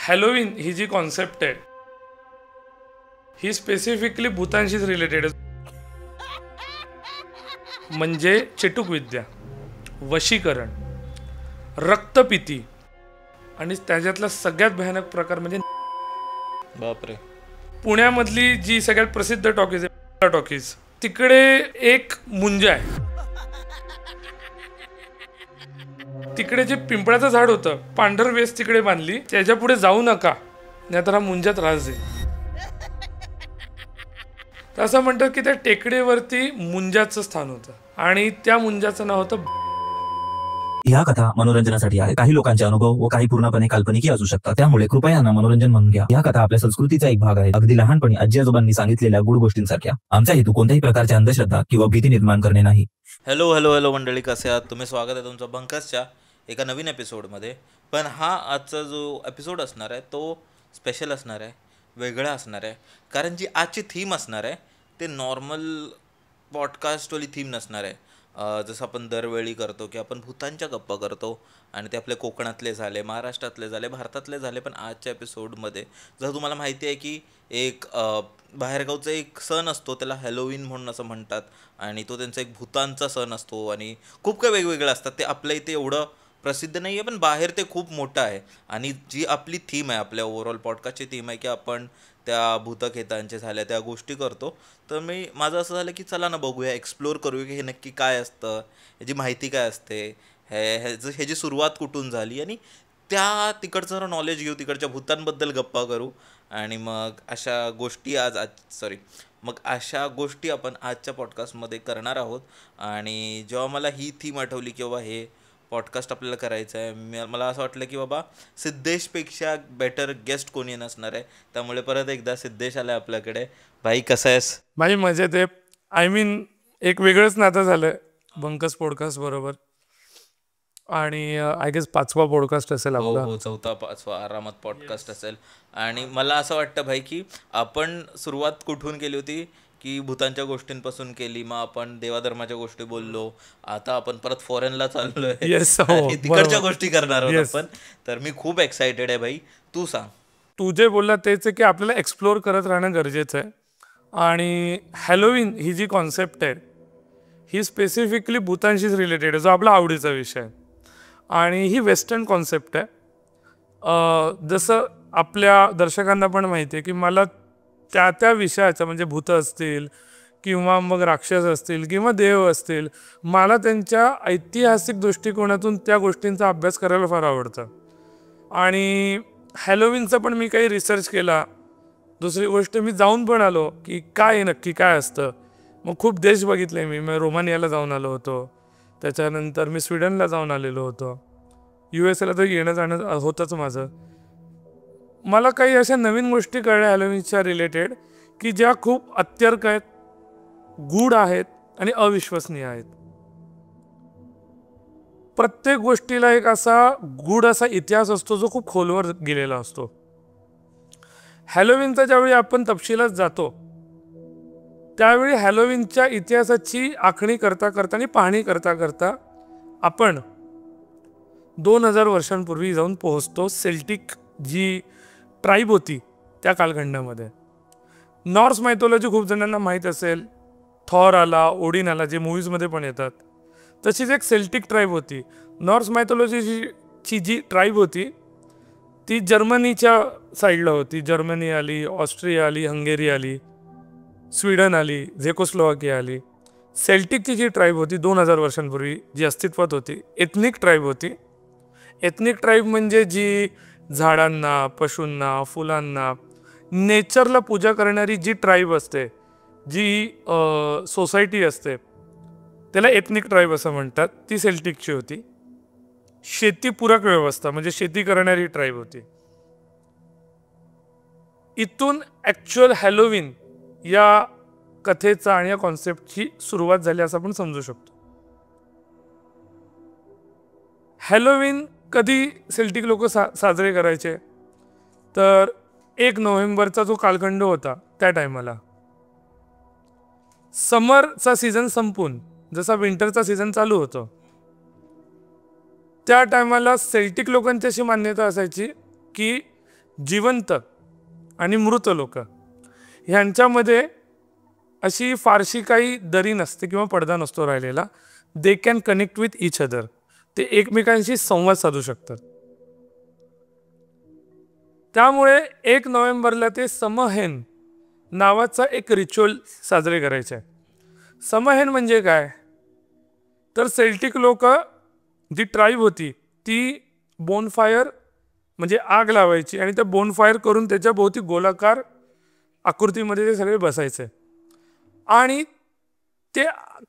Halloween ही जी concept आहे ही specifically भूतांशीच related आहे. म्हणजे चेटूक विद्या, वशीकरण, रक्तपिती आणि त्याच्यातला सगळ्यात भयानक प्रकार म्हणजे बापरे. पुण्यामधली जी सगळ्यात प्रसिद्ध टॉकीज आहे टॉकीज, तिकडे एक मुंजा आहे. तिकडे जे पिंपळाचं झाड होतं, पांढर वेस तिकडे बांधली, त्याच्या पुढे जाऊ नका नाहीतर हा मुंजा त्रास देईल. तर असं म्हणतात की त्या टेकडीवरती मुंजाचं स्थान होतं आणि त्या मुंजाचं नाव होतं. या कथा मनोरंजनासाठी आहे. काही लोकांचे अनुभव व काही पूर्णपणे काल्पनिक असू शकतात, त्यामुळे कृपया यांना मनोरंजन म्हणून घ्या. या कथा आपल्या संस्कृतीचा एक भाग आहे, अगदी लहानपणी आजी आजोबांनी सांगितलेल्या गुड गोष्टींसारख्या. आमचा हेतू कोणत्याही प्रकारच्या अंधश्रद्धा किंवा भीती निर्माण करणे नाही. हॅलो हॅलो हॅलो मंडळी, कसे आहात तुम्ही? स्वागत आहे तुमचं बंकसच्या एका नवीन एपिसोडमध्ये. पण हा आजचा जो एपिसोड असणार आहे तो स्पेशल असणार आहे, वेगळा असणार आहे. कारण जी आजची थीम असणार आहे ते नॉर्मल पॉडकास्टवाली थीम नसणार आहे. जसं आपण दरवेळी करतो की आपण भूतांच्या गप्पा करतो आणि ते आपले कोकणातले झाले, महाराष्ट्रातले झाले, भारतातले झाले. पण आजच्या एपिसोडमध्ये जसं तुम्हाला माहिती आहे की एक बाहेरगावचा एक सण असतो, त्याला हॅलोवीन म्हणून असं म्हणतात आणि तो त्यांचा एक भूतांचा सण असतो आणि खूप काही वेगवेगळे असतात. ते आपल्या इथे एवढं प्रसिद्ध नाही आहे, पण बाहेर ते खूप मोठं आहे. आणि जी आपली थीम आहे, आपल्या ओव्हरऑल पॉडकास्टची थीम आहे की आपण त्या भूतखेतांचे झाल्या त्या गोष्टी करतो. तर माझं असं झालं की चला ना बघूया, एक्सप्लोअर करूया की हे नक्की काय असतं, ह्याची माहिती काय असते, ह्याची सुरुवात कुठून झाली आणि त्या तिकडचं जरा नॉलेज घेऊ, तिकडच्या भूतांबद्दल गप्पा करू. आणि मग अशा गोष्टी आपण आजच्या पॉडकास्टमध्ये करणार आहोत. आणि जेव्हा मला ही थीम आठवली की बाबा हे पॉडकास्ट आपल्याला करायचं आहे, मला असं वाटलं की बाबा सिद्धेशपेक्षा बेटर गेस्ट कोणी नसणार आहे. त्यामुळे परत एकदा सिद्धेश आला आपल्याकडे. भाई कसा आहेस? भाई मजेत आहे. आय मीन एक वेगळंच नातं झालं बंकस पॉडकास्ट बरोबर. आणि आय गेस 5वा पॉडकास्ट असेल आपला. हो, 4था 5वा आरामात पॉडकास्ट असेल. आणि मला असं वाटतं भाई की आपण सुरुवात कुठून केली होती की भूतांच्या गोष्टींपासून केली, मग आपण देवाधर्माच्या गोष्टी बोललो, आता आपण परत फॉरेनला चाललोय आणि तिकडच्या गोष्टी करणार आहोत आपण. तर मी खूप एक्सायटेड आहे भाई. तू सांग. तू जे बोलला तेच आहे की आपल्याला एक्सप्लोअर करत राहणं गरजेचं आहे. आणि हॅलोवीन ही जी कॉन्सेप्ट आहे ही स्पेसिफिकली भूतांशीच रिलेटेड आहे, जो आपला आवडीचा विषय आहे. आणि ही वेस्टर्न कॉन्सेप्ट आहे. जसं आपल्या दर्शकांना पण माहिती आहे की मला त्या विषयाचं म्हणजे भूत असतील किंवा मग राक्षस असतील किंवा देव असतील, मला त्यांच्या ऐतिहासिक दृष्टिकोनातून त्या गोष्टींचा अभ्यास करायला फार आवडतं. आणि हॅलोवीनचा पण मी काही रिसर्च केला. दुसरी गोष्ट मी जाऊन पण आलो की काय नक्की काय असतं. मग खूप देश बघितले मी रोमानियाला जाऊन आलो होतो, त्याच्यानंतर मी स्वीडनला जाऊन आलेलो होतो, USA तर येणं जाणं होतंच माझं. मला काही अशा नवीन गोष्टी कळल्या हॅलोवीनच्या रिलेटेड की ज्या खूप अत्यर्क आहेत, गूढ आहेत आणि अविश्वसनीय आहेत. प्रत्येक गोष्टीला एक असा गूढ असा इतिहास असतो जो खूप खोलवर गेलेला असतो. हॅलोवीनचा ज्यावेळी आपण तपशिलात जातो त्यावेळी हॅलोवीनच्या इतिहासाची आखणी करता करता आणि पाहणी करता करता आपण 2000 वर्षांपूर्वी जाऊन पोहोचतो. सेल्टिक जी ट्राईब होती त्या कालखंडामध्ये. नॉर्स मायथॉलॉजी खूप जणांना माहीत असेल, थॉर आला, ओडिन आला, जे मूवीजमध्ये पण येतात. तशीच एक सेल्टिक ट्राईब होती. नॉर्स मायथॉलॉजीची जी ट्राईब होती ती जर्मनीच्या साईडला होती. जर्मनी आली, ऑस्ट्रिया आली, हंगेरी आली, स्वीडन आली, झेकोस्लोवाकिया आली. सेल्टिकची जी ट्राईब होती 2000 वर्षांपूर्वी जी अस्तित्वात होती, एथनिक ट्राईब होती. एथनिक ट्राईब म्हणजे जी झाडांना, पशूंना, फुलांना, नेचरला पूजा करणारी जी ट्राईब असते, जी सोसायटी असते, त्याला एथनिक ट्राईब असं म्हणतात. ती सेल्टिकची होती. शेतीपूरक व्यवस्था म्हणजे शेती करणारी ट्राईब होती. इथून ॲक्च्युअल हॅलोवीन या कथेचा आणि या कॉन्सेप्टची सुरुवात झाली असं आपण समजू शकतो. हॅलोवीन कधी सेल्टिक लोक साजरे करायचे तर 1 नोव्हेंबरचा जो कालखंड होता त्या टायमाला समरचा सीझन संपून जसा विंटरचा सीझन चालू होतो त्या टायमाला सेल्टिक लोकांची अशी मान्यता असायची की जिवंत आणि मृत लोक ह्यांच्यामध्ये अशी फारशी काही दरी नसते किंवा पडदा नसतो राहिलेला. They can connect with each other. ते एकमेकांशी संवाद साधू शकतात. त्यामुळे 1 नोव्हेंबरला ते समहैन नावाचा एक रिच्युअल साजरे करायचे आहे. समहैन म्हणजे काय, तर सेल्टिक लोक जी ट्राईब होती ती बोनफायर म्हणजे आग लावायची आणि त्या बोनफायर करून त्याच्या भोवती गोलाकार आकृतीमध्ये ते सगळे बसायचे. आणि ते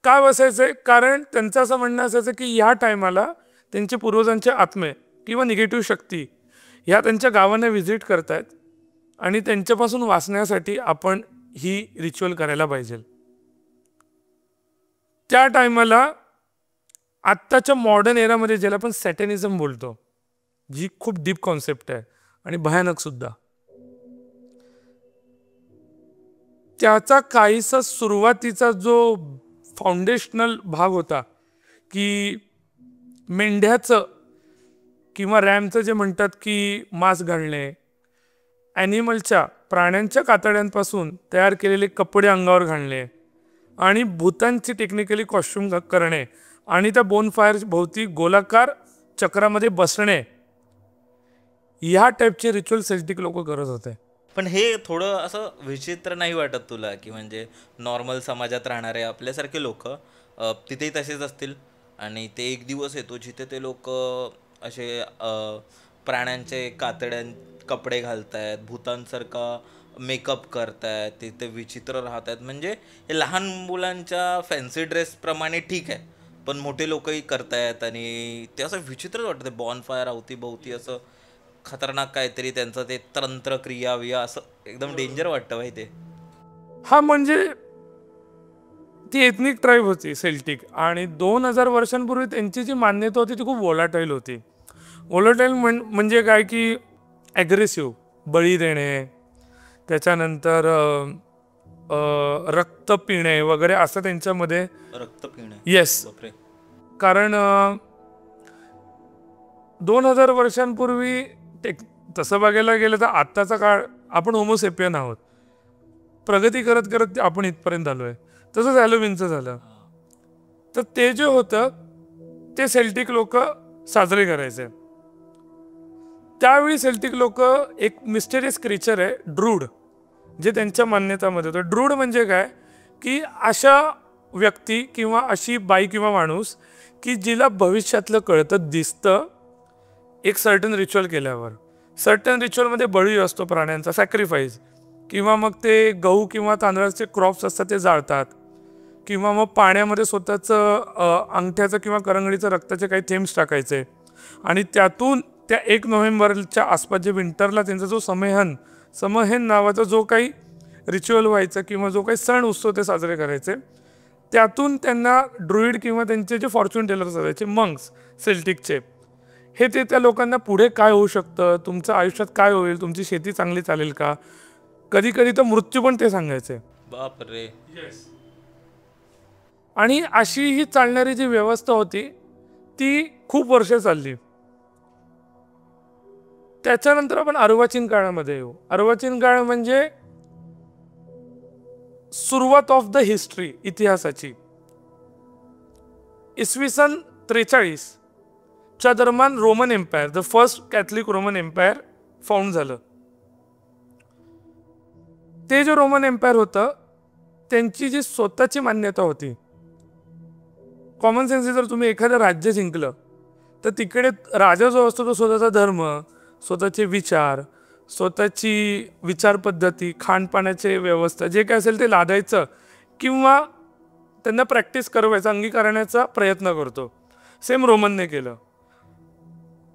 का बसायचे, कारण त्यांचं असं म्हणणं असायचं की ह्या टायमाला त्यांचे पूर्वजांचे आत्मे किंवा निगेटिव्ह शक्ती ह्या त्यांच्या गावांना व्हिजिट करतायत आणि त्यांच्यापासून वाचण्यासाठी आपण ही रिच्युअल करायला पाहिजे. त्या टायमाला आत्ताच्या मॉडर्न एरामध्ये ज्याला आपण सॅटॅनिझम बोलतो, जी खूप डीप कॉन्सेप्ट आहे आणि भयानक सुद्धा, त्याचा काहीसा सुरुवातीचा जो फाउंडेशनल भाग होता की मेंढ्याचं किंवा रॅमचं जे म्हणतात की मांस घालणे, ॲनिमलच्या प्राण्यांच्या कातड्यांपासून तयार केलेले कपडे अंगावर घालणे आणि भूतांची टेक्निकली कॉस्ट्युम करणे आणि त्या बोनफायर भोवती गोलाकार चक्रामध्ये बसणे, ह्या टाईपचे रिच्युअल सेल्टिक लोक करत होते. पण हे थोडं असं विचित्र नाही वाटत तुला की म्हणजे नॉर्मल समाजात राहणारे आपल्यासारखे लोक तिथेही तसेच असतील आणि ते एक दिवस येतो जिथे ते लोक असे प्राण्यांचे कपडे घालतायत, भूतांसारखा मेकअप करतायत, तिथे विचित्र राहत आहेत. म्हणजे हे लहान मुलांच्या फॅन्सी ड्रेसप्रमाणे ठीक आहे, पण मोठे लोकही करतायत आणि ते असं विचित्रच वाटतं. बॉनफायर अवतीभोवती असं खतरनाक काहीतरी त्यांचं ते तंत्र क्रिया विया असं एकदम डेंजर वाटतं भाई ते. हा म्हणजे ती एथनिक ट्राईब होती सेल्टिक आणि 2000 वर्षांपूर्वी त्यांची जी मान्यता होती ती खूप वोलाटाईल होती. वोलाटाईल म्हणजे काय की ॲग्रेसिव्ह, बळी देणे, त्याच्यानंतर रक्त पिणे वगैरे असं त्यांच्यामध्ये. रक्त पिणे, येस. कारण 2000 वर्षांपूर्वी तसं बघायला गेलं तर आत्ताचा काळ आपण होमोसेपियन आहोत, प्रगती करत करत आपण इथपर्यंत आलो आहे. तसंच हॅलोविनचं झालं. तर ते जे होतं ते सेल्टिक लोक साजरे करायचे. त्यावेळी सेल्टिक लोक एक मिस्टेरियस क्रिचर आहे ड्रूड, जे त्यांच्या मान्यतामध्ये होतं. ड्रूड म्हणजे काय की अशा व्यक्ती किंवा अशी बाई किंवा माणूस की जिला भविष्यातलं कळतं, दिसतं एक सर्टन रिच्युअल केल्यावर. सर्टन रिच्युअलमध्ये बळी असतो प्राण्यांचा, सॅक्रिफाईस, किंवा मग ते गहू किंवा तांदळाचे क्रॉप्स असतात ते जाळतात, किंवा मग पाण्यामध्ये स्वतःचं अंगठ्याचं किंवा करंगडीचं रक्ताचे काही थेंब्स टाकायचे आणि त्यातून त्या 1 नोव्हेंबरच्या आसपास जे विंटरला त्यांचा जो समहैन नावाचा जो काही रिच्युअल व्हायचा किंवा जो काही सण उत्सव ते साजरे करायचे, त्यातून त्यांना ड्रुइड किंवा त्यांचे जे फॉर्च्यून टेलर्स असायचे, मंक्स सेल्टिकचे, हे ते त्या लोकांना पुढे काय होऊ शकतं, तुमचं आयुष्यात काय होईल, तुमची शेती चांगली चालेल का, कधी कधी तर मृत्यू पण ते सांगायचे. बापरे. आणि अशी ही चालणारी जी व्यवस्था होती ती खूप वर्ष चालली. त्याच्यानंतर आपण अर्वाचीन काळामध्ये येऊ. अर्वाचीन काळ म्हणजे सुरुवात ऑफ द हिस्ट्री, इतिहासाची. इसवी सन 43 च्या दरम्यान Roman empire, the first Catholic Roman empire found झालं. ते जे रोमन एम्पायर होतं त्यांची जी स्वतःची मान्यता होती. कॉमन सेन्स, जर तुम्ही एखादं राज्य जिंकलं तर तिकडे राजा जो असतो तो स्वतःचा धर्म, स्वतःचे विचार, स्वतःची विचार पद्धती, खाणपाण्याची व्यवस्था जे काय असेल ते लादायचं किंवा त्यांना प्रॅक्टिस करवायचं, अंगीकारण्याचा प्रयत्न करतो. सेम रोमनने केलं.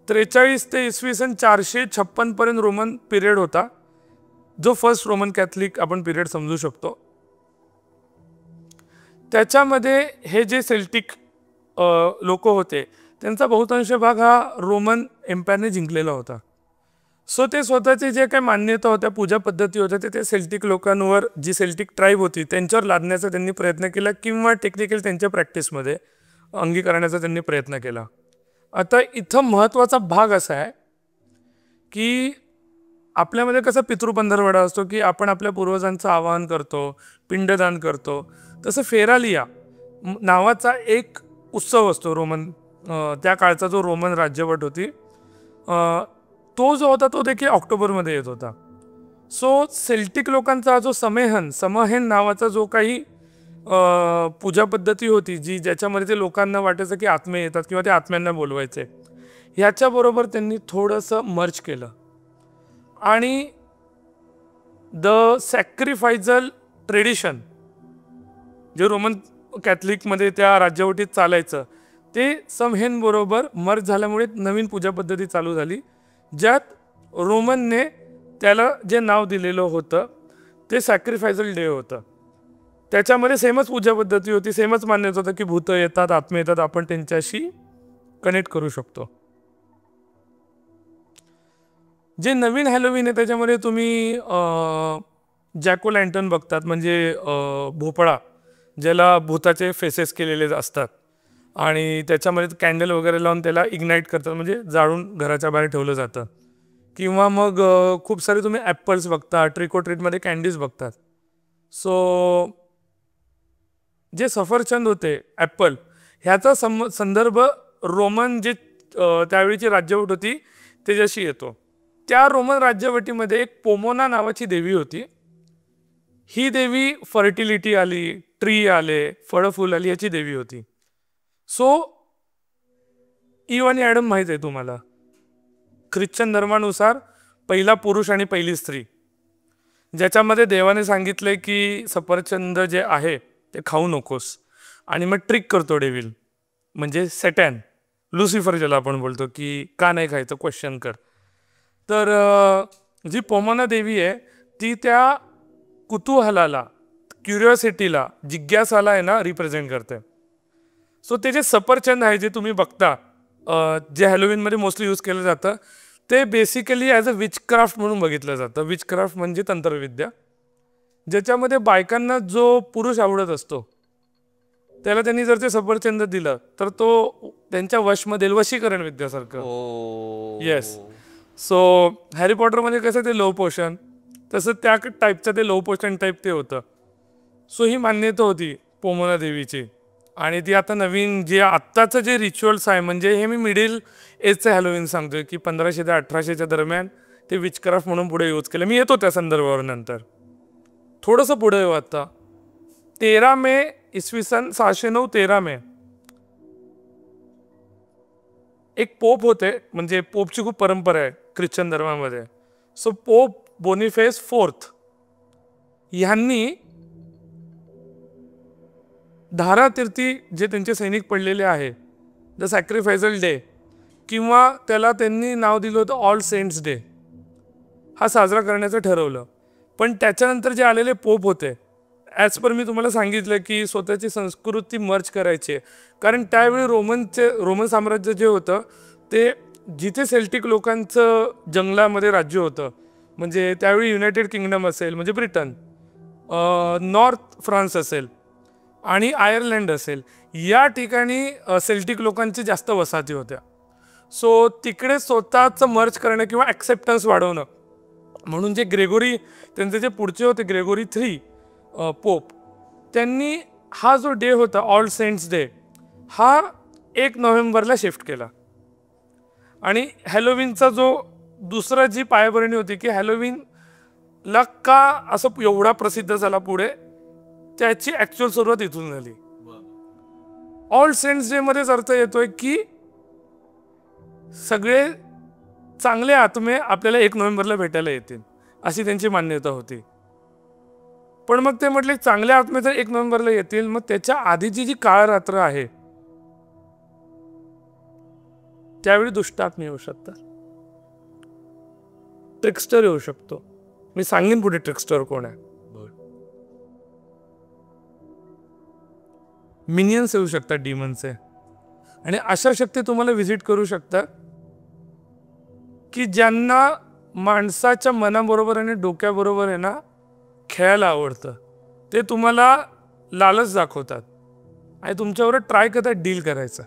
43 ते इसवी सन 456 पर्यंत रोमन पिरियड होता, जो फर्स्ट रोमन कॅथलिक आपण पिरियड समजू शकतो. त्याच्यामध्ये हे जे सेल्टिक लोक होते त्यांचा बहुतांश भाग हा रोमन एम्पायरने जिंकलेला होता. सो ते स्वतःचे जे काही मान्यता होत्या, पूजा पद्धती होत्या, ते सेल्टिक लोकांवर, जी सेल्टिक ट्राईब होती त्यांच्यावर लादण्याचा त्यांनी प्रयत्न केला किंवा टेक्निकल त्यांच्या प्रॅक्टिसमध्ये अंगीकारण्याचा त्यांनी प्रयत्न केला. आता इथं महत्त्वाचा भाग असा आहे की आपल्यामध्ये कसं पितृपंधरवडा असतो की आपण आपल्या पूर्वजांचं आवाहन करतो, पिंडदान करतो, तसं फेरालिया नावाचा एक उत्सव असतो रोमन त्या काळचा जो रोमन राज्यवट होती तो जो होता तो देखील ऑक्टोबरमध्ये येत होता. सो सेल्टिक लोकांचा जो समहेन नावाचा जो काही पूजा पद्धती होती जी ज्याच्यामध्ये ते लोकांना वाटायचं की आत्मे येतात किंवा ते आत्म्यांना बोलवायचे, ह्याच्याबरोबर त्यांनी थोडंसं मर्ज केलं आणि द सॅक्रिफायझल ट्रेडिशन जे रोमन कॅथलिकमध्ये त्या राज्यवटीत चालायचं ते समहेन बरोबर मर्ज झाल्यामुळे नवीन पूजा पद्धती चालू झाली, ज्यात रोमनने त्याला जे नाव दिलेलं होतं ते सॅक्रिफायझल डे होतं. त्याच्यामध्ये सेमच पूजा पद्धती होती, सेमच मान्यता होतं की भूत येतात, आत्मे येतात, आपण त्यांच्याशी कनेक्ट करू शकतो. जे नवीन हॅलोवीन आहे त्याच्यामध्ये तुम्ही जॅक ओ लँटर्न बघतात, म्हणजे भोपळा ज्याला भूताचे फेसेस केलेले असतात आणि त्याच्यामध्ये कॅन्डल वगैरे लावून त्याला इग्नाईट करतात, म्हणजे जाळून घराच्या बाहेर ठेवलं जातं. किंवा मग खूप सारे तुम्ही ॲपल्स बघता, ट्रिक ओ ट्रीटमध्ये कॅन्डीज बघतात. सो जे सफरचंद होते ॲपल ह्याचा संदर्भ रोमन जे त्यावेळीची राज्यवट होती त्याच्याशी येतो. त्या रोमन राज्यवटीमध्ये एक पोमोना नावाची देवी होती. ही देवी फर्टिलिटी आली, ट्री आले, फळं फुल आली याची देवी होती. सो ईव आणि ॲडम माहीत आहे तुम्हाला, ख्रिश्चन धर्मानुसार पहिला पुरुष आणि पहिली स्त्री, ज्याच्यामध्ये देवाने सांगितले की सफरचंद जे आहे ते खाऊ नकोस, आणि मग ट्रिक करतो डेव्हिल म्हणजे सॅटॅन, लुसिफर ज्याला आपण बोलतो की का नाही खायचं, क्वेश्चन कर. तर जी पोमोना देवी आहे ती त्या कुतूहलाला, क्युरिओसिटीला, जिज्ञासाला आहे ना रिप्रेझेंट करते. सो ते जे सफरचंद आहे जे तुम्ही बघता जे हॅलोवीनमध्ये मोस्टली यूज केलं जातं ते बेसिकली ॲज अ विचक्राफ्ट म्हणून बघितलं जातं. विचक्राफ्ट म्हणजे तंत्रविद्या, ज्याच्यामध्ये बायकांना जो पुरुष आवडत असतो त्याला त्यांनी जर ते सफरचंद दिलं तर तो त्यांच्या वशमध्ये वशीकरण विद्यासारखं. येस. सो हॅरी पॉटरमध्ये कसं ते लो पोशन, तसं त्या टाईपचं ते लो पोशन टाईप ते होतं. सो ही मान्यता होती पोमोना देवीची, आणि ती आता नवीन जे आत्ताचं जे रिच्युअल्स आहे, म्हणजे हे मी मिडिल एजचं हॅलोवीन सांगतोय की 1500 ते 1800च्या दरम्यान ते विचक्राफ्ट म्हणून पुढे यूज केलं. मी येतो त्या संदर्भावर नंतर. थोडंसं पुढे येऊ आता. 13 मे इसवी सन 609, 13 मे एक पोप होते, म्हणजे पोपची खूप परंपरा आहे ख्रिश्चन धर्मामध्ये. सो पोप बोनिफेस IV ह्यांनी धारातीर्थी जे त्यांचे सैनिक पडलेले आहे द सॅक्रिफायझल डे, किंवा त्याला त्यांनी नाव दिलं होतं ऑल सेंट्स डे, हा साजरा करण्याचं ठरवलं. पण त्याच्यानंतर जे आलेले पोप होते, ॲज पर मी तुम्हाला सांगितलं की स्वतःची संस्कृती मर्ज करायची, कारण त्यावेळी रोमन साम्राज्य जे होतं ते जिथे सेल्टिक लोकांचं जंगलामध्ये राज्य होतं, म्हणजे त्यावेळी युनायटेड किंगडम असेल म्हणजे ब्रिटन, नॉर्थ फ्रान्स असेल आणि आयर्लंड असेल, या ठिकाणी सेल्टिक लोकांची जास्त वसाहती होत्या. सो तिकडे स्वतःचं मर्ज करणं किंवा ॲक्सेप्टन्स वाढवणं म्हणून जे ग्रेगोरी त्यांचे जे पुढचे होते ग्रेगोरी III पोप, त्यांनी हा जो डे होता ऑल सेंट्स डे हा 1 नोव्हेंबरला शिफ्ट केला. आणि हॅलोवीनचा जो दुसरा जी पायाभरणी होती की हॅलोवीनला का असं एवढा प्रसिद्ध झाला पुढे, त्याची ॲक्च्युअल सुरुवात इथून झाली. ऑल सेंट्स डे मध्येच अर्थ येतोय की सगळे चांगले आत्मे आपल्याला 1 नोव्हेंबरला भेटायला येतील, अशी त्यांची मान्यता होती. पण मग ते म्हटले चांगले आत्मे जर 1 नोव्हेंबरला येतील, मग त्याच्या आधीची जी काळ रात्र आहे त्यावेळी दुष्ट आत्मे येऊ शकतात, ट्रिक्स्टर येऊ शकतो. मी सांगेन पुढे ट्रिक्स्टर कोण आहे. मिनियन्स येऊ शकतात डीमनचे, आणि अशा शक्ती तुम्हाला व्हिजिट करू शकतात की ज्यांना माणसाच्या मनाबरोबर आणि डोक्याबरोबर आहे ना खेळायला आवडतं. ते तुम्हाला लालच दाखवतात आणि तुमच्यावर ट्राय करतात डील करायचं.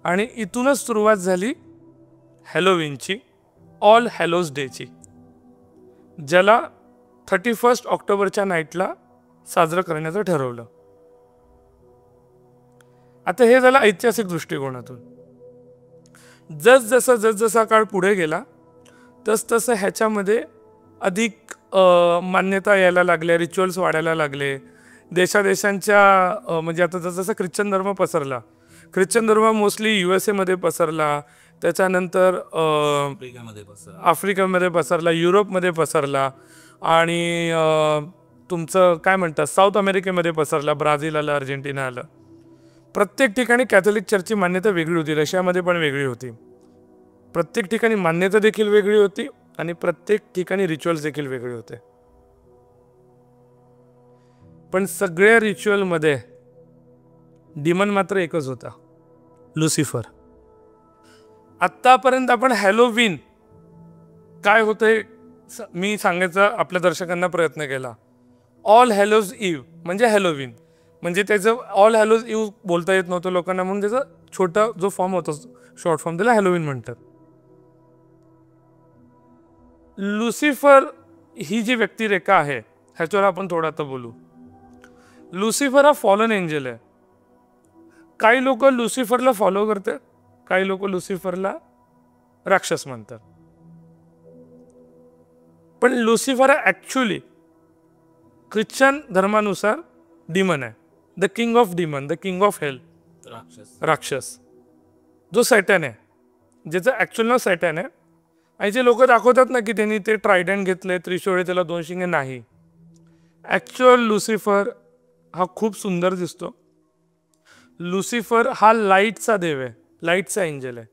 आणि इथूनच सुरुवात झाली हॅलोविनची, ऑल हॅलोज डेची, ज्याला 31 ऑक्टोबरच्या नाईटला साजरं करण्याचं ठरवलं. आता हे झालं ऐतिहासिक दृष्टिकोनातून. जसजसा काळ पुढे गेला तसतसं ह्याच्यामध्ये अधिक मान्यता यायला लागल्या, रिच्युअल्स वाढायला लागले. देशादेशांच्या म्हणजे आता जसं ख्रिश्चन धर्म पसरला, ख्रिश्चन धर्म मोस्टली USA मध्ये पसरला, त्याच्यानंतर आफ्रिकेमध्ये पसरला, युरोपमध्ये पसरला, आणि तुमचं काय म्हणतात साऊथ अमेरिकेमध्ये पसरला, ब्राझील आलं, अर्जेंटिना आलं. प्रत्येक ठिकाणी कॅथोलिक चर्चची मान्यता वेगळी होती. रशियामध्ये पण वेगळी होती. प्रत्येक ठिकाणी मान्यता देखील वेगळी होती आणि प्रत्येक ठिकाणी रिच्युअल्स देखील वेगळे होते. पण सगळ्या रिच्युअलमध्ये डिमन मात्र एकच होता, लुसिफर. आत्तापर्यंत आपण हॅलोवीन काय होतंय मी सांगायचा आपल्या दर्शकांना प्रयत्न केला. ऑल हॅलोज इव्ह म्हणजे हॅलोवीन, म्हणजे त्याचं ऑल हॅलोज इव्ह बोलता येत नव्हतं लोकांना, म्हणून त्याचा छोटा जो फॉर्म होता, शॉर्ट फॉर्म, त्याला हॅलोवीन म्हणतात. लुसिफर ही जी व्यक्तिरेखा आहे ह्याच्यावर आपण थोडं आता बोलू. लुसिफर हा फॉलन एंजल आहे. काही लोक लुसिफरला फॉलो करतात, काही लोक लुसिफरला राक्षस म्हणतात. पण लुसिफर हा ॲक्च्युली ख्रिश्चन धर्मानुसार डिमन आहे, the king of demon, the king of hell, राक्षस, जो सॅटन आहे, ज्याचं ॲक्च्युअल नाव सॅटन आहे. आणि जे लोक दाखवतात ना की त्यांनी ते ट्रायडंट घेतले, त्रिशूळ, त्याला 2 शिंगे, नाही. ॲक्च्युअल लुसिफर हा खूप सुंदर दिसतो. लुसिफर हा लाईटचा देव आहे, लाईटचा एंजल आहे,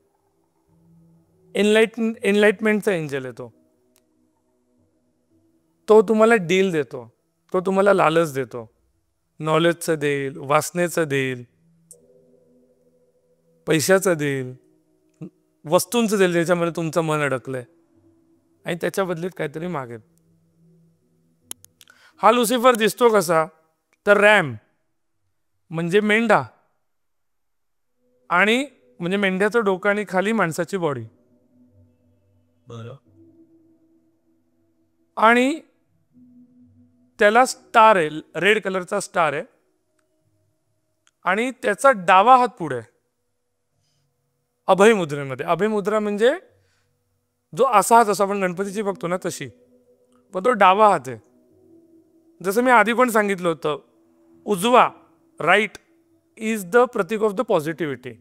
एनलाइटमेंटचा एंजल आहे. तो तुम्हाला डील देतो, तो तुम्हाला लालच देतो, नॉलेजचं देईल, वासनेचं देईल, पैशाचं देईल, वस्तूंचं देईल ज्याच्यामध्ये तुमचं मन अडकलंय, आणि त्याच्या बदलीत काहीतरी मागेल. हा लुसिफर दिसतो कसा, तर रॅम म्हणजे मेंढा, आणि म्हणजे मेंढ्याचं डोकं आणि खाली माणसाची बॉडी, आणि त्याला स्टार आहे, रेड कलरचा स्टार आहे, आणि त्याचा डावा हात पुढे अभयमुद्रेमध्ये. अभयमुद्रा म्हणजे जो असा हात, असं आपण गणपतीची बघतो ना तशी, पण तो डावा हात आहे. जसं मी आधी पण सांगितलं होतं, उजवा, राईट, इज द प्रतीक ऑफ द पॉझिटिव्हिटी,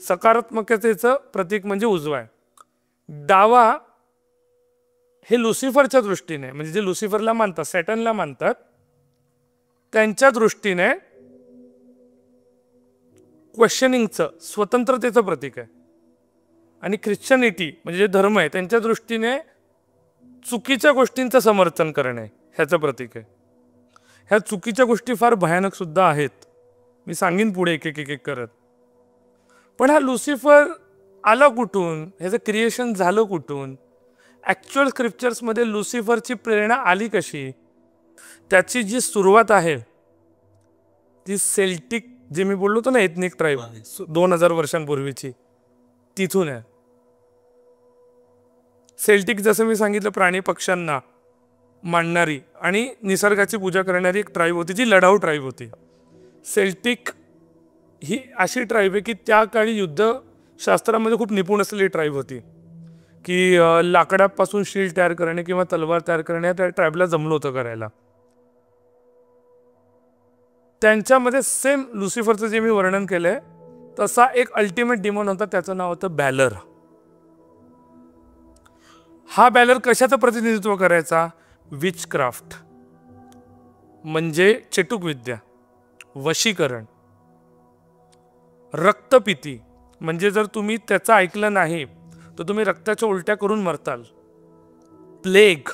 सकारात्मकतेचं प्रतीक म्हणजे उजवा आहे. डावा हे लुसिफरच्या दृष्टीने, म्हणजे जे लुसिफरला मानतात, सॅटनला मानतात, त्यांच्या दृष्टीने क्वेश्चनिंगचं, स्वतंत्रतेचं प्रतीक आहे. आणि ख्रिश्चनिटी म्हणजे जे धर्म आहे त्यांच्या दृष्टीने चुकीच्या गोष्टींचं समर्थन करणे ह्याचं प्रतीक आहे. ह्या चुकीच्या गोष्टी फार भयानक सुद्धा आहेत, मी सांगीन पुढे एक एक करत. पण हा लुसिफर आला कुठून, ह्याचं क्रिएशन झालं कुठून, ॲक्च्युअल स्क्रिप्चर्समध्ये लुसिफरची प्रेरणा आली कशी, त्याची जी सुरुवात आहे ती सेल्टिक, जे मी बोललो होतो ना एथनिक ट्राईब 2000 वर्षांपूर्वीची, तिथून आहे. सेल्टिक जसं मी सांगितलं प्राणी पक्ष्यांना मानणारी आणि निसर्गाची पूजा करणारी एक ट्राईब होती, जी लढाऊ ट्राईब होती. सेल्टिक ही अशी ट्राईब आहे की त्या काळी युद्धशास्त्रामध्ये खूप निपुण असलेली ट्राईब होती, की लाकडापासून शील्ड तयार करणे किंवा तलवार तयार करणे त्या ट्राईबला जमलं होतं करायला. त्यांच्यामध्ये सेम लुसिफरचं जे मी वर्णन केलंय तसा एक अल्टिमेट डिमॉन होता, त्याचं नाव होतं बॅलर. हा बॅलर कशाचं प्रतिनिधित्व करायचा, विचक्राफ्ट म्हणजे चेटूक विद्या, वशीकरण, रक्तपिती म्हणजे जर तुम्ही त्याचं ऐकलं नाही तर तुम्ही रक्ताच्या उलट्या करून मरताल, प्लेग.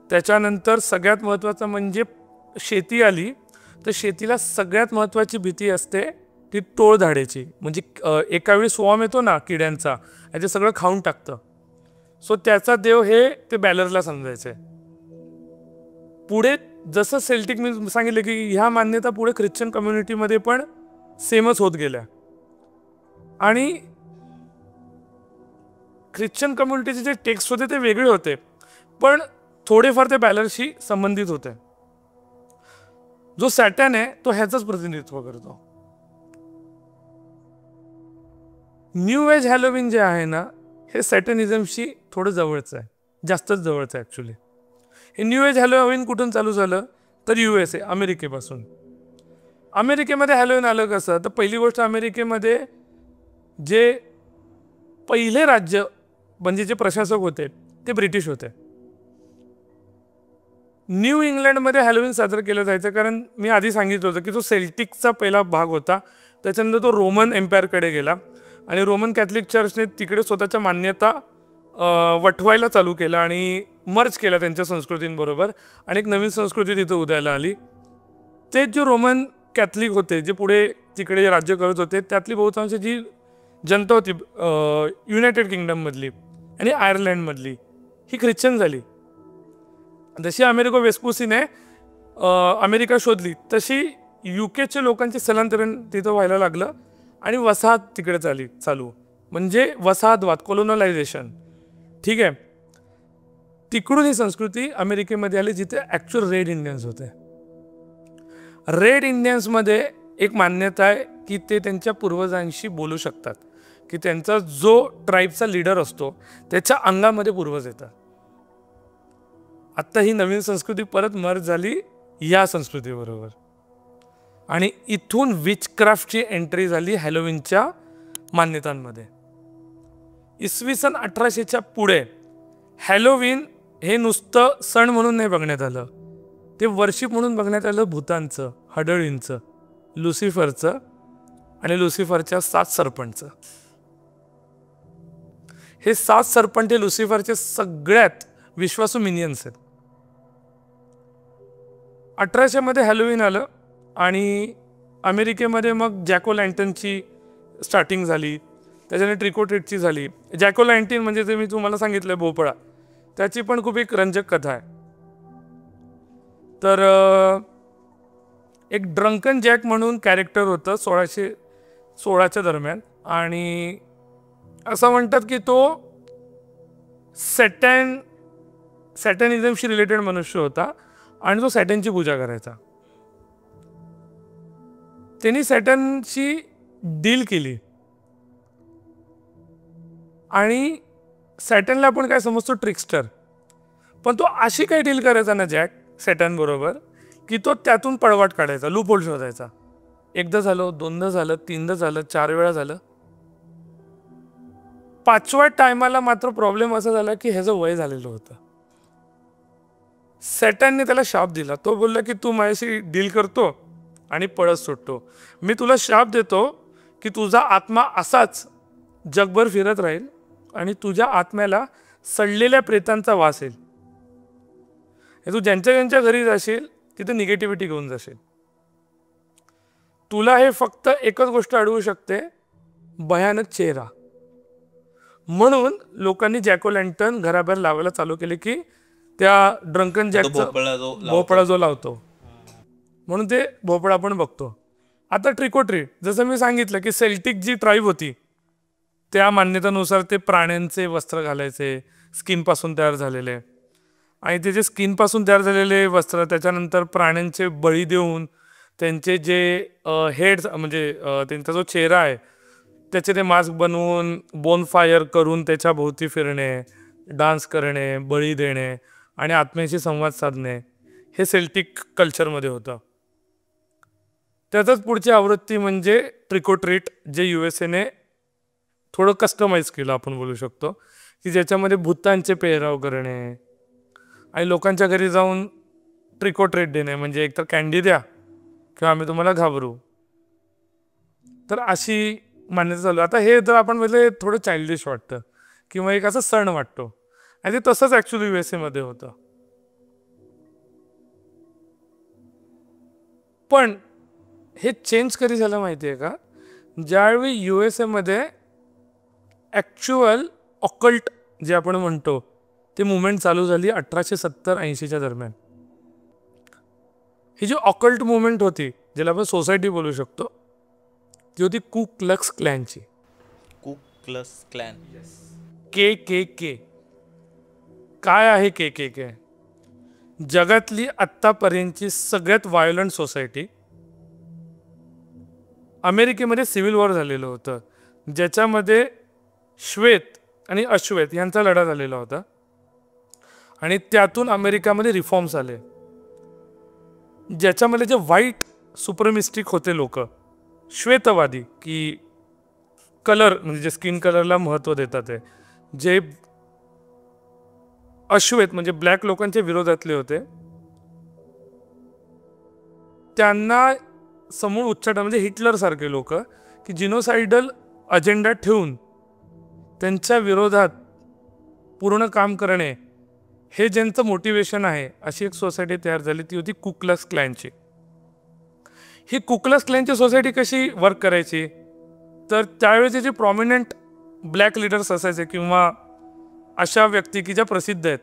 त्याच्यानंतर सगळ्यात महत्त्वाचं म्हणजे शेती आली तर शेतीला सगळ्यात महत्त्वाची भीती असते ती टोळधाडेची, म्हणजे एका वेळी स्वाम येतो ना किड्यांचा आणि ते सगळं खाऊन टाकतं. सो त्याचा देव हे ते बॅलरला समजायचे. पुढे जसं सेल्टिक मी सांगितलं की ह्या मान्यता पुढे ख्रिश्चन कम्युनिटीमध्ये पण सेमच होत गेल्या, आणि ख्रिश्चन कम्युनिटीचे जे टेक्स्ट होते ते वेगळे होते, पण थोडेफार ते बॅलरशी संबंधित होते. जो सॅटर्न आहे तो ह्याचंच प्रतिनिधित्व करतो. न्यू एज हॅलोविन जे आहे ना, हे सॅटनिझमशी थोडं जवळचं आहे, जास्तच जवळचं आहे ॲक्च्युली. हे न्यू एज हॅलोविन कुठून चालू झालं तर USA, अमेरिकेपासून. अमेरिकेमध्ये हॅलोविन आलं कसं, तर पहिली गोष्ट अमेरिकेमध्ये जे पहिले राज्य म्हणजे जे प्रशासक होते ते ब्रिटिश होते. न्यू इंग्लंडमध्ये हॅलोविन साजरं केलं जायचं, कारण मी आधी सांगितलं होतं की तो सेल्टिकचा पहिला भाग होता. त्याच्यानंतर तो रोमन एम्पायरकडे गेला आणि रोमन कॅथलिक चर्चने तिकडे स्वतःच्या मान्यता वठवायला चालू केलं आणि मर्ज केला त्यांच्या संस्कृतींबरोबर, आणि एक नवीन संस्कृती तिथं उदयाला आली. ते जे रोमन कॅथलिक होते, जे पुढे तिकडे राज्य करत होते, त्यातली बहुतांश जी जनता होती युनायटेड किंगडममधली आणि आयर्लंडमधली, ही ख्रिश्चन झाली. जशी अमेरिको वेस्पुसीने अमेरिका शोधली, तशी UKचे लोकांचे स्थलांतरण तिथं व्हायला लागलं आणि वसाहत तिकडे चालू, म्हणजे वसाहतवाद, कोलोनलायझेशन. ठीक आहे. तिकडून ही संस्कृती अमेरिकेमध्ये आली, जिथे ॲक्च्युअल रेड इंडियन्स होते. रेड इंडियन्समध्ये एक मान्यता आहे की ते त्यांच्या पूर्वजांशी बोलू शकतात, की त्यांचा जो ट्राईबचा लीडर असतो त्याच्या अंगामध्ये पूर्वज येतात. आत्ता ही नवीन संस्कृती परत मर्ज झाली या संस्कृतीबरोबर, आणि इथून विचक्राफ्टची एंट्री झाली हॅलोविनच्या मान्यतांमध्ये. इसवी सन 1800च्या पुढे हॅलोविन हे नुसतं सण म्हणून नाही बघण्यात आलं, ते वर्शिप म्हणून बघण्यात आलं. भूतांचं, हडळींचं, लुसिफरचं आणि लुसिफरच्या 7 सरपंचचं. हे 7 सरपंच हे लुसिफरचे सगळ्यात विश्वासू मिनियन्स आहेत. 1800 मध्ये हॅलोविन आलं आणि अमेरिकेमध्ये मग जॅको लँटनची स्टार्टिंग झाली, त्याच्याने ट्रिक ऑर ट्रीटची झाली. जॅको लँटन म्हणजे ते मी तुम्हाला सांगितलं भोपळा, त्याची पण खूप एक रंजक कथा आहे. तर एक ड्रंकन जॅक म्हणून कॅरेक्टर होतं 1616च्या दरम्यान, आणि असं म्हणतात की तो सॅटनिझमशी रिलेटेड मनुष्य होता आणि तो सॅटनची पूजा करायचा. त्यांनी सॅटनशी डील केली आणि सॅटनला आपण काय समजतो ट्रिक्स्टर, पण तो अशी काही डील करायचा ना जॅक सॅटन बरोबर, की तो त्यातून पळवाट काढायचा, लूपहोल शोधायचा. एकदा झालं, दोनदा झालं, तीनदा झालं, 4 वेळा झालं. 5व्या टायमाला मात्र प्रॉब्लेम असा झाला की ह्याचं वय झालेलं होतं. सॅटनने त्याला शाप दिला. तो बोलला की तू माझ्याशी डील करतो आणि पळत सुटतो, मी तुला शाप देतो की तुझा आत्मा असाच जगभर फिरत राहील आणि तुझ्या आत्म्याला सडलेल्या प्रेतांचा वास येईल. तू ज्यांच्या ज्यांच्या घरी जाशील तिथे निगेटिव्हिटी घेऊन जाशील. तुला हे फक्त एकच गोष्ट अडवू शकते, भयानक चेहरा. म्हणून लोकांनी जॅको लँटन घराबाहेर लावायला चालू केले की त्या ड्रंकन जॅकचा भोपळा जो लावतो, म्हणून ते भोपळा आपण बघतो. आता ट्रिक ऑर ट्रीट, जसं मी सांगितलं की सेल्टिक जी ट्राईब होती त्या मान्यतेनुसार ते प्राण्यांचे वस्त्र घालायचे, स्किनपासून तयार झालेले, आणि ते जे स्किनपासून तयार झालेले वस्त्र त्याच्यानंतर प्राण्यांचे बळी देऊन त्यांचे जे हेड्स म्हणजे त्यांचा जो चेहरा आहे त्याचे ते मास्क बनवून बोनफायर करून त्याच्या भोवती फिरणे, डान्स करणे, बळी देणे आणि आत्म्याशी संवाद साधणे, हे सेल्टिक कल्चरमध्ये होतं. त्यातच पुढची आवृत्ती म्हणजे ट्रिक ऑर ट्रीट, जे USAने थोडं कस्टमाइज केलं आपण बोलू शकतो, की ज्याच्यामध्ये भूतांचे पेहराव करणे आणि लोकांच्या घरी जाऊन ट्रिक ऑर ट्रीट देणे, म्हणजे एकतर कॅन्डी द्या किंवा आम्ही तुम्हाला घाबरू. तर अशी मान्यता चालू. आता हे जर आपण म्हणजे थोडं चाइल्डिश वाटतं किंवा एक असं सण वाटतो, आणि ते तसंच ॲक्च्युली USA मध्ये होतं. पण हे चेंज कधी झालं माहिती आहे का, ज्यावेळी USA मध्ये ॲक्च्युअल ऑकल्ट जे आपण म्हणतो ते मुवमेंट चालू झाली 1870-80च्या दरम्यान. ही जी ऑकल्ट मुवमेंट होती, ज्याला आपण सोसायटी बोलू शकतो, ती होती कू क्लक्स क्लॅनची. कू क्लक्स क्लॅन. KKK. काय आहे KKK? जगातली आत्तापर्यंतची सगळ्यात व्हायोलंट सोसायटी. अमेरिकेमध्ये सिव्हिल वॉर झालेलं होतं, ज्याच्यामध्ये श्वेत आणि अश्वेत यांचा लढा झालेला होता आणि त्यातून अमेरिकामध्ये रिफॉर्म्स आले, ज्याच्यामध्ये जे व्हाईट सुपरमिस्टिक होते लोक, श्वेतवादी की कलर म्हणजे जे स्किन कलरला महत्त्व देतात आहे, जे अश्वेत म्हणजे ब्लॅक लोकांच्या विरोधातले होते, त्यांना समूळ उच्चाटन म्हणजे हिटलर सारखे लोक की जिनोसाइडल अजेंडा ठेवून त्यांच्या विरोधात पूर्ण काम करणे हे ज्यांचं मोटिवेशन आहे, अशी एक सोसायटी तयार झाली. ती होती कु क्लक्स क्लॅनची. ही कु क्लक्स क्लॅनची सोसायटी कशी वर्क करायची, तर त्यावेळेचे जे प्रॉमिनंट ब्लॅक लिडर्स असायचे किंवा अशा व्यक्ती की ज्या प्रसिद्ध आहेत,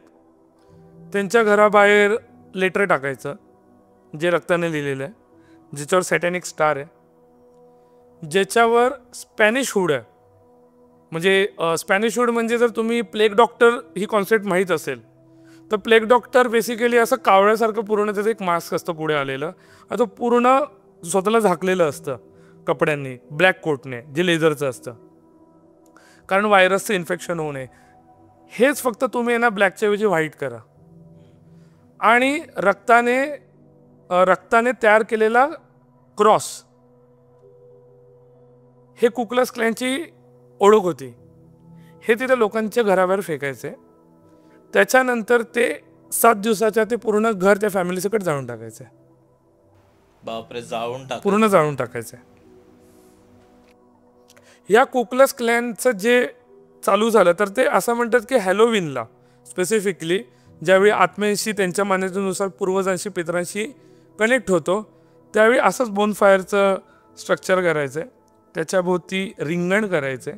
त्यांच्या घराबाहेर लेटर टाकायचं जे रक्ताने लिहिलेलं आहे, ज्याच्यावर सॅटॅनिक स्टार आहे, ज्याच्यावर स्पॅनिश हुड आहे. म्हणजे स्पॅनिश हुड म्हणजे जर तुम्ही प्लेग डॉक्टर ही कॉन्सेप्ट माहीत असेल तर प्लेग डॉक्टर बेसिकली असं कावळ्यासारखं पूर्ण त्याचं एक मास्क असतं पुढे आलेलं, आता पूर्ण स्वतःला झाकलेलं असतं कपड्यांनी, ब्लॅक कोटने, जे लेझरचं असतं, कारण व्हायरसचं इन्फेक्शन होऊ नये. हेच फक्त तुम्ही ना ब्लॅकच्या ऐवजी व्हाईट करा आणि रक्ताने तयार केलेला क्रॉस, हे कु क्लक्स क्लॅनची ओळख होती. हे तिथे लोकांच्या घराबाहेर फेकायचे. त्याच्यानंतर ते 7 दिवसाच्या ते पूर्ण घर त्या फॅमिलीसकट जाळून टाकायचे. बापरे, पूर्ण जाळून टाकायचे. या कु क्लक्स क्लॅनचं जे चालू झालं तर ते असं म्हणतात की हॅलोविनला स्पेसिफिकली ज्यावेळी आत्म्यांशी त्यांच्या मान्यतेनुसार पूर्वजांशी पितरांशी कनेक्ट होतो, त्यावेळी असंच बोनफायरचं स्ट्रक्चर करायचं, त्याच्याभोवती रिंगण करायचे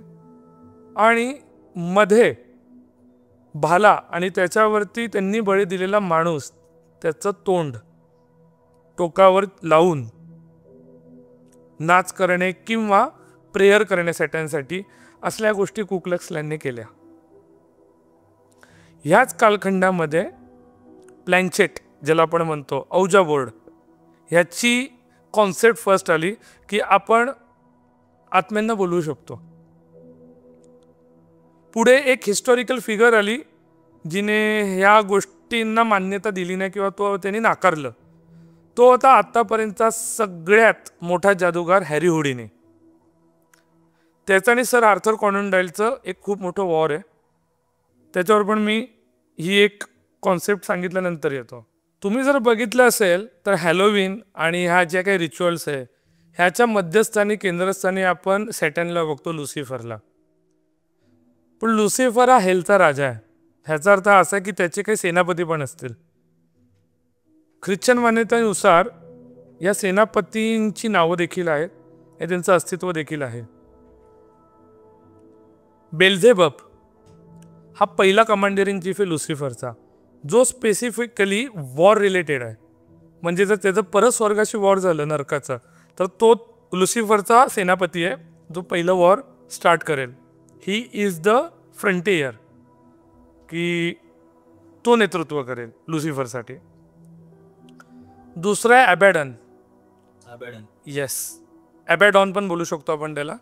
आणि मध्ये भाला आणि त्याच्यावरती त्यांनी बळी दिलेला माणूस त्याचं तोंड टोकावर लावून नाच करणे किंवा प्रेयर करणे सॅटॅनसाठी, असल्या गोष्टी कु क्लक्स क्लॅनने केल्या. ह्याच कालखंडामध्ये प्लँचेट ज्याला आपण म्हणतो औजा बोर्ड, ह्याची कॉन्सेप्ट फर्स्ट आली की आपण आत्म्यांना बोलवू शकतो. पुढे एक हिस्टॉरिकल फिगर आली जिने ह्या गोष्टींना मान्यता दिली नाही किंवा त्यांनी नाकारलं. तो होता आत्तापर्यंतचा सगळ्यात मोठा जादूगार हॅरी हुडीने. त्याचा आणि सर आर्थर कॉनन डायलचं एक खूप मोठं वॉर आहे, त्याच्यावर पण मी ही एक कॉन्सेप्ट सांगितल्यानंतर येतो. तुम्ही जर बघितलं असेल तर हॅलोविन आणि ह्या ज्या काही रिच्युअल्स आहे ह्याच्या मध्यस्थानी केंद्रस्थानी आपण सॅटनला बघतो, लुसिफरला. पण लुसिफर हा हेलचा राजा आहे. ह्याचा अर्थ असा की त्याचे काही सेनापती पण असतील. ख्रिश्चन मान्यतेनुसार या सेनापतींची नावं देखील आहेत, हे त्यांचं अस्तित्व देखील आहे. बेल्झेबब हा पहिला कमांडर इन चीफ आहे लुसिफरचा, जो स्पेसिफिकली वॉर रिलेटेड आहे. म्हणजे जर त्याचं परत स्वर्गाशी वॉर झालं नरकाचं तर तो लुसिफरचा सेनापती आहे जो पहिलं वॉर स्टार्ट करेल. ही इज द फ्रंटियर की तो नेतृत्व करेल लुसिफरसाठी. दुसरा आहे ॲबॅडन. येस, ॲबॅडॉन पण बोलू शकतो आपण त्याला.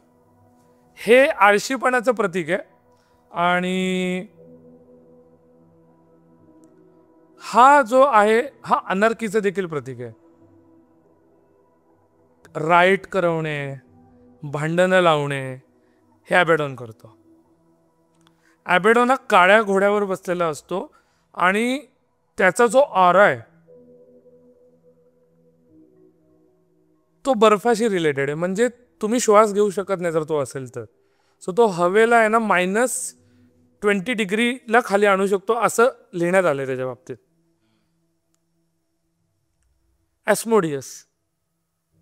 हे आळशीपणाचं प्रतीक आहे आणि हा जो आहे हा अनार्कीचं देखील प्रतीक आहे. राईट करवणे, भांडणं लावणे हे ॲबॅडॉन करतो. ॲबॅडॉन हा काळ्या घोड्यावर बसलेला असतो आणि त्याचा जो ऑरा आहे तो बर्फाशी रिलेटेड आहे. म्हणजे तुम्ही श्वास घेऊ शकत नाही जर तो असेल तर. सो तो हवेला आहे ना -20 डिग्रीला खाली आणू शकतो असं लिहिण्यात आलं त्याच्या बाबतीत. ॲस्मोडियस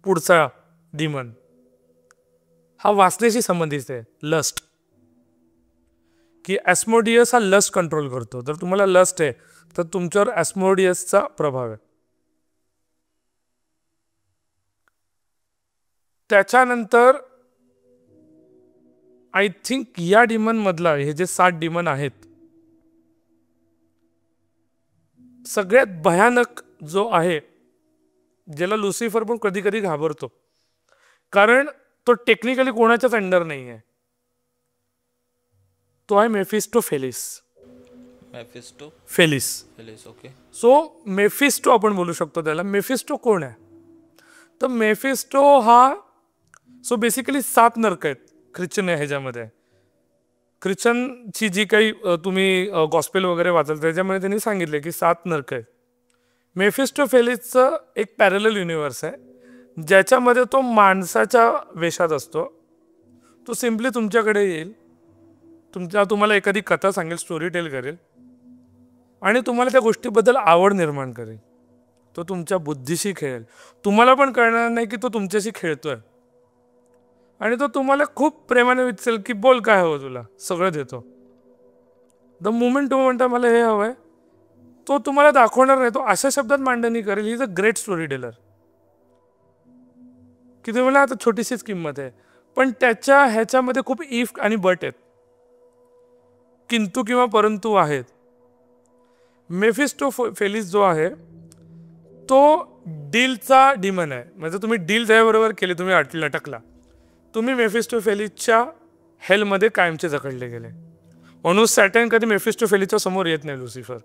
पुढचा डिमन हा वासनेशी संबंधित आहे, लस्ट. की ॲस्मोडियस हा लस्ट कंट्रोल करतो. जर तुम्हाला लस्ट आहे तर तुमच्यावर ॲस्मोडियसचा प्रभाव आहे. त्याच्यानंतर आय थिंक या डिमनमधला हे जे 7 डिमन आहेत, सगळ्यात भयानक जो आहे, ज्याला लुसिफर पण कधी कधी घाबरतो, कारण तो टेक्निकली कोणाच्याच अंडर नाही आहे, तो आहे मेफिस्टोफेलिस. फेलिस. ओके. सो मेफिस्टो आपण बोलू शकतो त्याला. मेफिस्टो कोण आहे? तर मेफिस्टो हा बेसिकली 7 नरक आहेत ख्रिश्चन ह्याच्यामध्ये. ख्रिश्चनची जी काही तुम्ही गॉस्पेल वगैरे वाचाल त्याच्यामध्ये त्यांनी सांगितले की 7 नरक आहेत. मेफिस्टोफेलिसचं एक पॅरलल युनिव्हर्स आहे ज्याच्यामध्ये तो माणसाच्या वेशात असतो. तो सिम्पली तुमच्याकडे येईल, तुम्हाला एखादी कथा सांगेल, स्टोरी टेल करेल आणि तुम्हाला त्या गोष्टीबद्दल आवड निर्माण करेल. तो तुमच्या बुद्धीशी खेळेल, तुम्हाला पण कळणार नाही की तो तुमच्याशी खेळतोय, आणि तो तुम्हाला खूप प्रेमाने विचारेल की बोल काय हवं तुला, सगळं देतो. द मुमेंट तुम्ही म्हणता मला हे हवंय, तो तुम्हाला दाखवणार नाही, तो अशा शब्दात मांडणी करेल, he is a great story teller, की तुम्हाला आता छोटीशीच किंमत आहे, पण त्याच्या ह्याच्यामध्ये खूप इफ आणि बट आहेत, किंतु किंवा परंतु आहेत. मेफिस्टोफेलिस जो आहे तो डीलचा डिमन आहे. म्हणजे तुम्ही डील त्याबरोबर केली, तुम्ही लटकला, तुम्ही मेफिस्टोफेलिसच्या हेलमध्ये कायमचे जखडले गेले. म्हणून सॅटर्न कधी मेफिस्टोफेलिसच्या समोर येत नाही लुसिफर,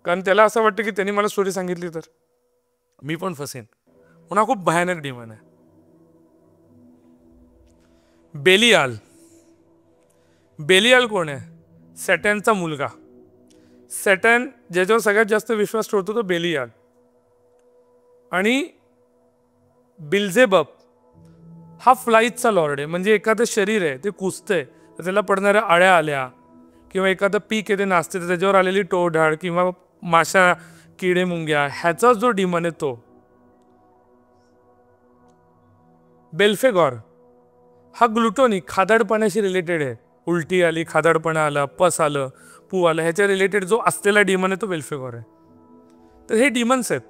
कारण त्याला असं वाटतं की त्यांनी मला स्टोरी सांगितली तर मी पण फसेन. म्हणून हा खूप भयानक डिमन आहे. बेलियाल कोण आहे? सॅटर्नचा मुलगा. सॅटर्न ज्याच्यावर सगळ्यात जास्त विश्वास ठेवतो तो बेलियाल. आणि बिल्झेबब हा फ्लाईटचा लॉर्ड आहे. म्हणजे एखादं शरीर आहे ते कुजतंय तर त्याला पडणाऱ्या आळ्या आल्या, किंवा एखादं पीक आहे ते नाचते तर त्याच्यावर आलेली टोळधाड किंवा माशा, किडे मुंग्या, ह्याचा जो डिमन आहे तो. बेल्फेगॉर हा ग्लुटोनी, खादाडपणाशी रिलेटेड आहे. उलटी आली, खादाडपणा आला, पस आलं, पू आलं, ह्याच्या रिलेटेड जो असलेला डिमन आहे तो बेल्फेगॉर आहे. तर हे डिमन्स आहेत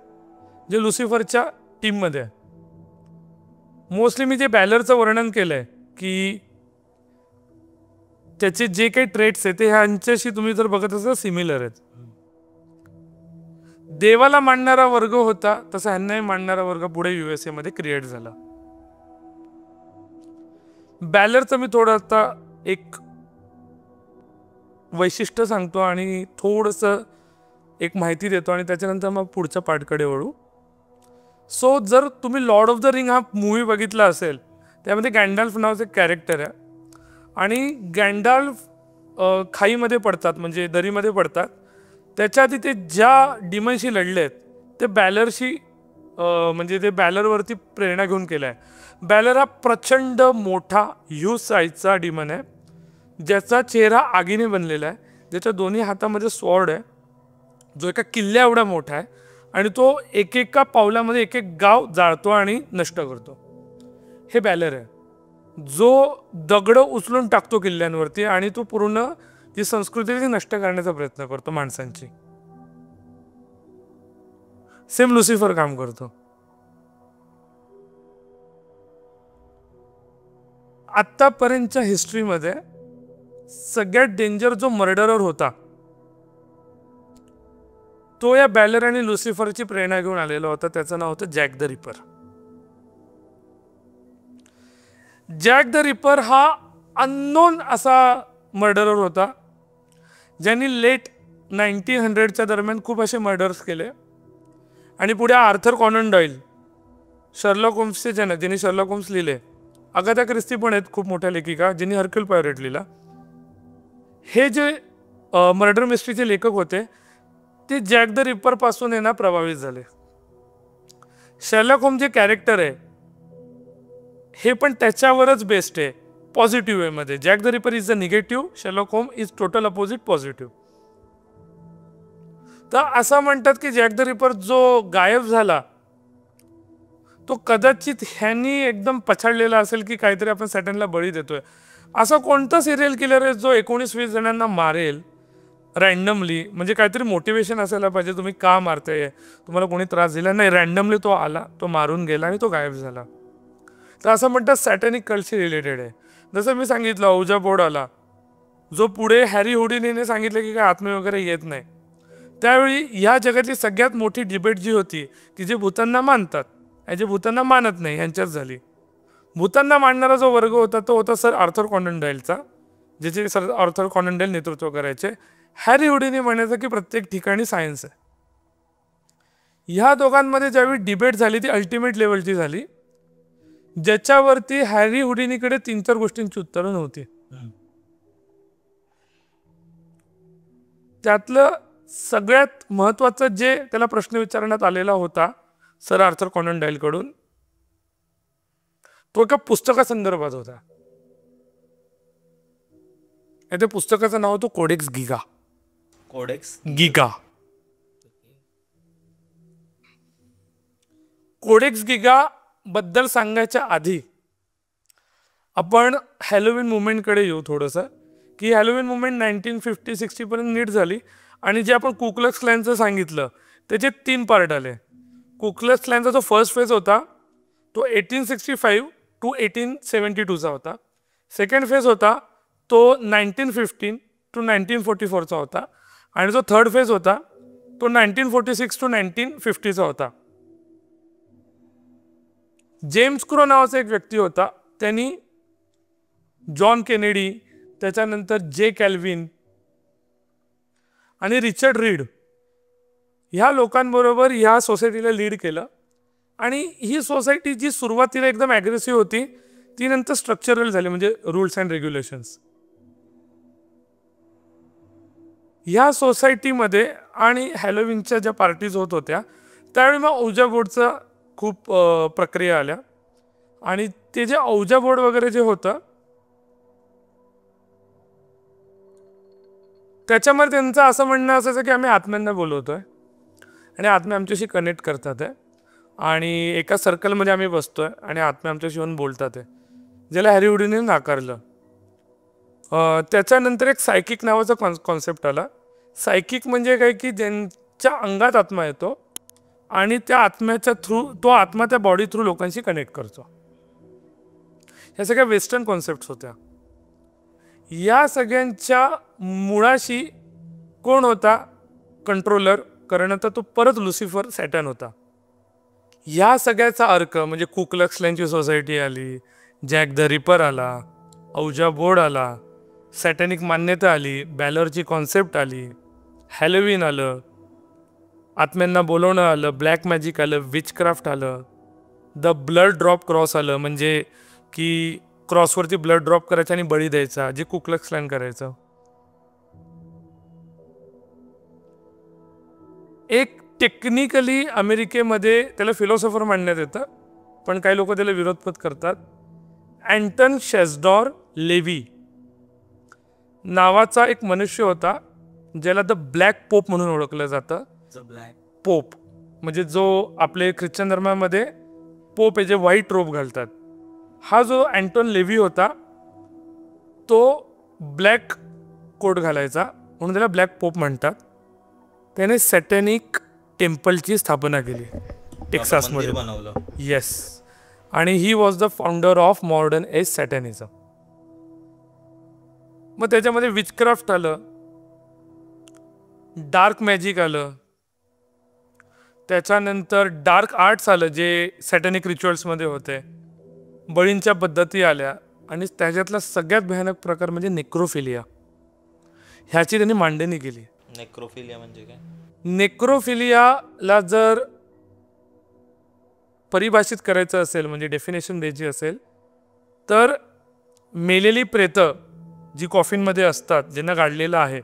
जे लुसिफरच्या टीममध्ये आहे. मोस्टली मी जे बॅलरचं वर्णन केलंय की त्याचे जे काही ट्रेट्स आहेत ते ह्यांच्याशी तुम्ही जर बघत असाल सिमिलर आहेत. देवाला मानणारा वर्ग होता तसा ह्यांनाही मानणारा वर्ग पुढे USA मध्ये क्रिएट झाला. बॅलरचं मी थोडं आता एक वैशिष्ट्य सांगतो आणि थोडंसं एक माहिती देतो आणि त्याच्यानंतर मग पुढच्या पार्टकडे वळू. सो जर तुम्ही लॉर्ड ऑफ द रिंग हा मूवी बघितला असेल, त्यामध्ये गॅन्डल्फ नावाचं एक कॅरेक्टर आहे आणि गॅन्डल्फ खाईमध्ये पडतात, म्हणजे दरीमध्ये पडतात. त्याच्या आधी ते ज्या डिमनशी लढले आहेत ते बॅलरशी म्हणजे ते बॅलरवरती प्रेरणा घेऊन केलं आहे. बॅलर हा प्रचंड मोठा ह्यूज साईजचा डिमन आहे ज्याचा चेहरा आगीने बनलेला आहे, ज्याच्या दोन्ही हातामध्ये स्वॉर्ड आहे, जो एका किल्ल्या एवढा मोठा आहे आणि तो एकेका पावलामध्ये एक एक गाव जाळतो आणि नष्ट करतो. हे बॅलर आहे जो दगड उचलून टाकतो किल्ल्यांवरती आणि तो पूर्ण जी संस्कृती ती नष्ट करण्याचा प्रयत्न करतो माणसांची. सेम लुसिफर काम करतो. आतापर्यंतच्या हिस्ट्रीमध्ये सगळ्यात डेंजर जो मर्डरर होता तो या बॅलर आणि लुसिफरची प्रेरणा घेऊन आलेला होता. त्याचं नाव होतं jack the reaper. Jack the reaper हा अननोन असा मर्डरर होता ज्यांनी लेट 1900च्या दरम्यान खूप असे मर्डर्स केले आणि पुढे आर्थर कॉनन डॉईल, शर्लॉक होम्सचे जनक, ज्यांनी शर्लॉक होम्स लिहिले, अगाथा क्रिस्टी पण आहेत खूप मोठ्या लेखिका ज्यांनी हर्क्युल पॉयरोट लिहिला. हे जे मर्डर मिस्ट्रीचे लेखक होते ते जॅक द रिपर पासून आहे ना प्रभावित झाले. शर्लॉक होम्स जे कॅरेक्टर आहे हे पण त्याच्यावरच बेस्ड आहे पॉझिटिव्ह वेमध्ये. Jack the reaper is the negative, Sherlock home is total opposite positive. तर असं म्हणतात की जॅक द रिपर जो गायब झाला तो कदाचित ह्यांनी एकदम पछाडलेला असेल की काहीतरी आपण सॅटर्नला बळी देतोय. असा कोणता सिरियल किलर आहे जो 19-20 जणांना मारेल रॅन्डमली? म्हणजे काहीतरी मोटिवेशन असायला पाहिजे, तुम्ही का मारताय, तुम्हाला कोणी त्रास दिला नाही, रॅन्डमली तो आला, तो मारून गेला आणि तो गायब झाला. तर असं म्हणतात सॅटॅनिक कल्टशी रिलेटेड आहे. जसं मी सांगितलं औजा बोर्ड आला, जो पुढे हॅरी हुडिनीने सांगितलं की काय आत्मे वगैरे येत नाही. त्यावेळी ह्या जगातली सगळ्यात मोठी डिबेट जी होती की जे भूतांना मानतात आणि जे भूतांना मानत नाही यांच्यात झाली. भूतांना मानणारा जो वर्ग होता तो होता सर आर्थर कॉनन डायलचा, ज्याचे सर आर्थर कॉनन डायल नेतृत्व करायचे. हॅरी हुडिनी म्हणायचं की प्रत्येक ठिकाणी सायन्स आहे. ह्या दोघांमध्ये ज्यावेळी डिबेट झाली ती अल्टिमेट लेवलची झाली, ज्याच्यावरती हॅरी हुडिनीकडे 3-4 गोष्टींची उत्तरं नव्हती. त्यातलं सगळ्यात महत्वाचं जे त्याला प्रश्न विचारण्यात आलेला होता सर आर्थर कॉनन डायल कडून, तो एका पुस्तकासंदर्भात होता. त्या पुस्तकाचं नाव होतं Codex Giga. Codex Giga. Codex Giga बद्दल सांगायच्या आधी आपण हॅलोविन मुवमेंटकडे येऊ थोडंसं, की हॅलोविन मुवमेंट 1950-60 पर्यंत नीट झाली. आणि जे आपण कुक्लक्स क्लॅनचं सांगितलं त्याचे 3 पार्ट आले. कुक्लक्स क्लॅनचा जो फर्स्ट फेज होता तो 1865 to 1872चा होता. सेकंड फेज होता तो 1915 to 1944चा होता. आणि जो थर्ड फेज होता तो 1946 to 1950चा होता. जेम्स क्रो नावाचा एक व्यक्ती होता, त्यांनी जॉन केनेडी, त्याच्यानंतर जे कॅल्विन आणि रिचर्ड रीड ह्या लोकांबरोबर ह्या सोसायटीला लीड केलं. आणि ही सोसायटी जी सुरुवातीला एकदम ॲग्रेसिव्ह होती ती नंतर स्ट्रक्चरल झाली, म्हणजे रूल्स अँड रेग्युलेशन्स. ह्या सोसायटीमध्ये आणि हॅलोविनच्या ज्या पार्टीज होत होत्या त्यावेळी मग औजा बोर्डचं खूप प्रक्रिया आल्या. आणि ते जे औजा बोर्ड वगैरे जे होतं त्याच्यामध्ये त्यांचं असं म्हणणं असायचं की आम्ही आत्म्यांना बोलवतोय आणि आत्मे आमच्याशी कनेक्ट करतात आहे आणि एका सर्कलमध्ये आम्ही बसतोय आणि आत्मे आमच्याशी येऊन बोलतात आहे, ज्याला हॅरी हुडिनीने नाकारलं. त्याच्यानंतर एक सायकिक नावाचा कॉन्सेप्ट आला. सायकिक म्हणजे काय की ज्यांच्या अंगात आत्मा येतो आणि त्या आत्म्याच्या थ्रू तो आत्मा त्या बॉडी थ्रू लोकांशी कनेक्ट करतो. ह्या सगळ्या वेस्टर्न कॉन्सेप्ट्स होत्या. या सगळ्यांच्या मुळाशी कोण होता कंट्रोलर करण्याचा, तो परत लुसिफर सॅटर्न होता. या सगळ्याचा अर्क म्हणजे कुक्लक्स क्लॅनची सोसायटी आली, जॅक द रिपर आला, औजा बोर्ड आला, सॅटॅनिक मान्यता आली, बॅलरची कॉन्सेप्ट आली, हॅलोविन आलं, आत्म्यांना बोलवणं आलं, ब्लॅक मॅजिक आलं, विचक्राफ्ट आलं, द ब्लड ड्रॉप क्रॉस आलं, म्हणजे की क्रॉसवरती ब्लड ड्रॉप करायचा आणि बळी द्यायचा, जे कुक्लक्स क्लॅन करायचं. एक टेक्निकली अमेरिकेमध्ये त्याला फिलॉसॉफर मानण्यात येतं, पण काही लोक त्याला विरोधपत करतात. अँटन शेसडॉर लेवी नावाचा एक मनुष्य होता, ज्याला द ब्लॅक पोप म्हणून ओळखलं जातं. पोप म्हणजे जो आपले ख्रिश्चन धर्मामध्ये पोप आहे जे व्हाईट रोब घालतात. हा जो अँटन लेवी होता तो ब्लॅक कोट घालायचा म्हणून त्याला ब्लॅक पोप म्हणतात. त्याने सॅटॅनिक टेम्पलची स्थापना केली टेक्सासमध्ये. येस. आणि he was the founder of modern age satanism. मग त्याच्यामध्ये विचक्राफ्ट आलं, डार्क मॅजिक आलं, त्याच्यानंतर डार्क आर्ट्स आलं जे सॅटॅनिक रिच्युअल्समध्ये होते, बळींच्या पद्धती आल्या आणि त्याच्यातला सगळ्यात भयानक प्रकार म्हणजे नेक्रोफिलिया. ह्याची त्यांनी मांडणी केली. नेक्रोफिलिया म्हणजे काय? नेक्रोफिलियाला जर परिभाषित करायचं असेल म्हणजे डेफिनेशन द्यायची असेल तर मेलेली प्रेतं जी कॉफिनमध्ये असतात, ज्यांना गाडलेलं आहे,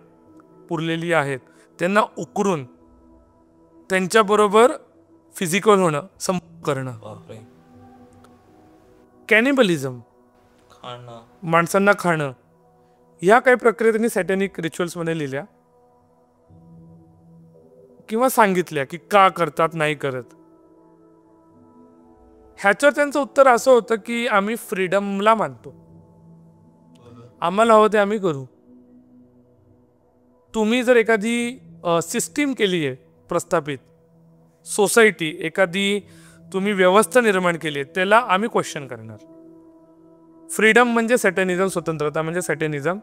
पुरलेली आहेत, त्यांना उकरून त्यांच्याबरोबर फिजिकल होणं, संपर्क करणं, कॅनिबलिझम, माणसांना खाणं, ह्या काही प्रक्रिया त्यांनी सॅटॅनिक रिच्युअल्समध्ये लिहिल्या किंवा सांगितल्या की का करतात, नाही करत. ह्याच्यावर त्यांचं उत्तर असं होतं की आम्ही फ्रीडमला मानतो, आम्हाला हवं ते आम्ही करू. तुम्ही जर एखादी सिस्टीम केली आहे प्रस्थापित, सोसायटी एखादी तुम्ही व्यवस्था निर्माण केली आहे, त्याला आम्ही क्वेश्चन करणार. फ्रीडम म्हणजे सॅटॅनिझम, स्वतंत्रता म्हणजे सॅटॅनिझम,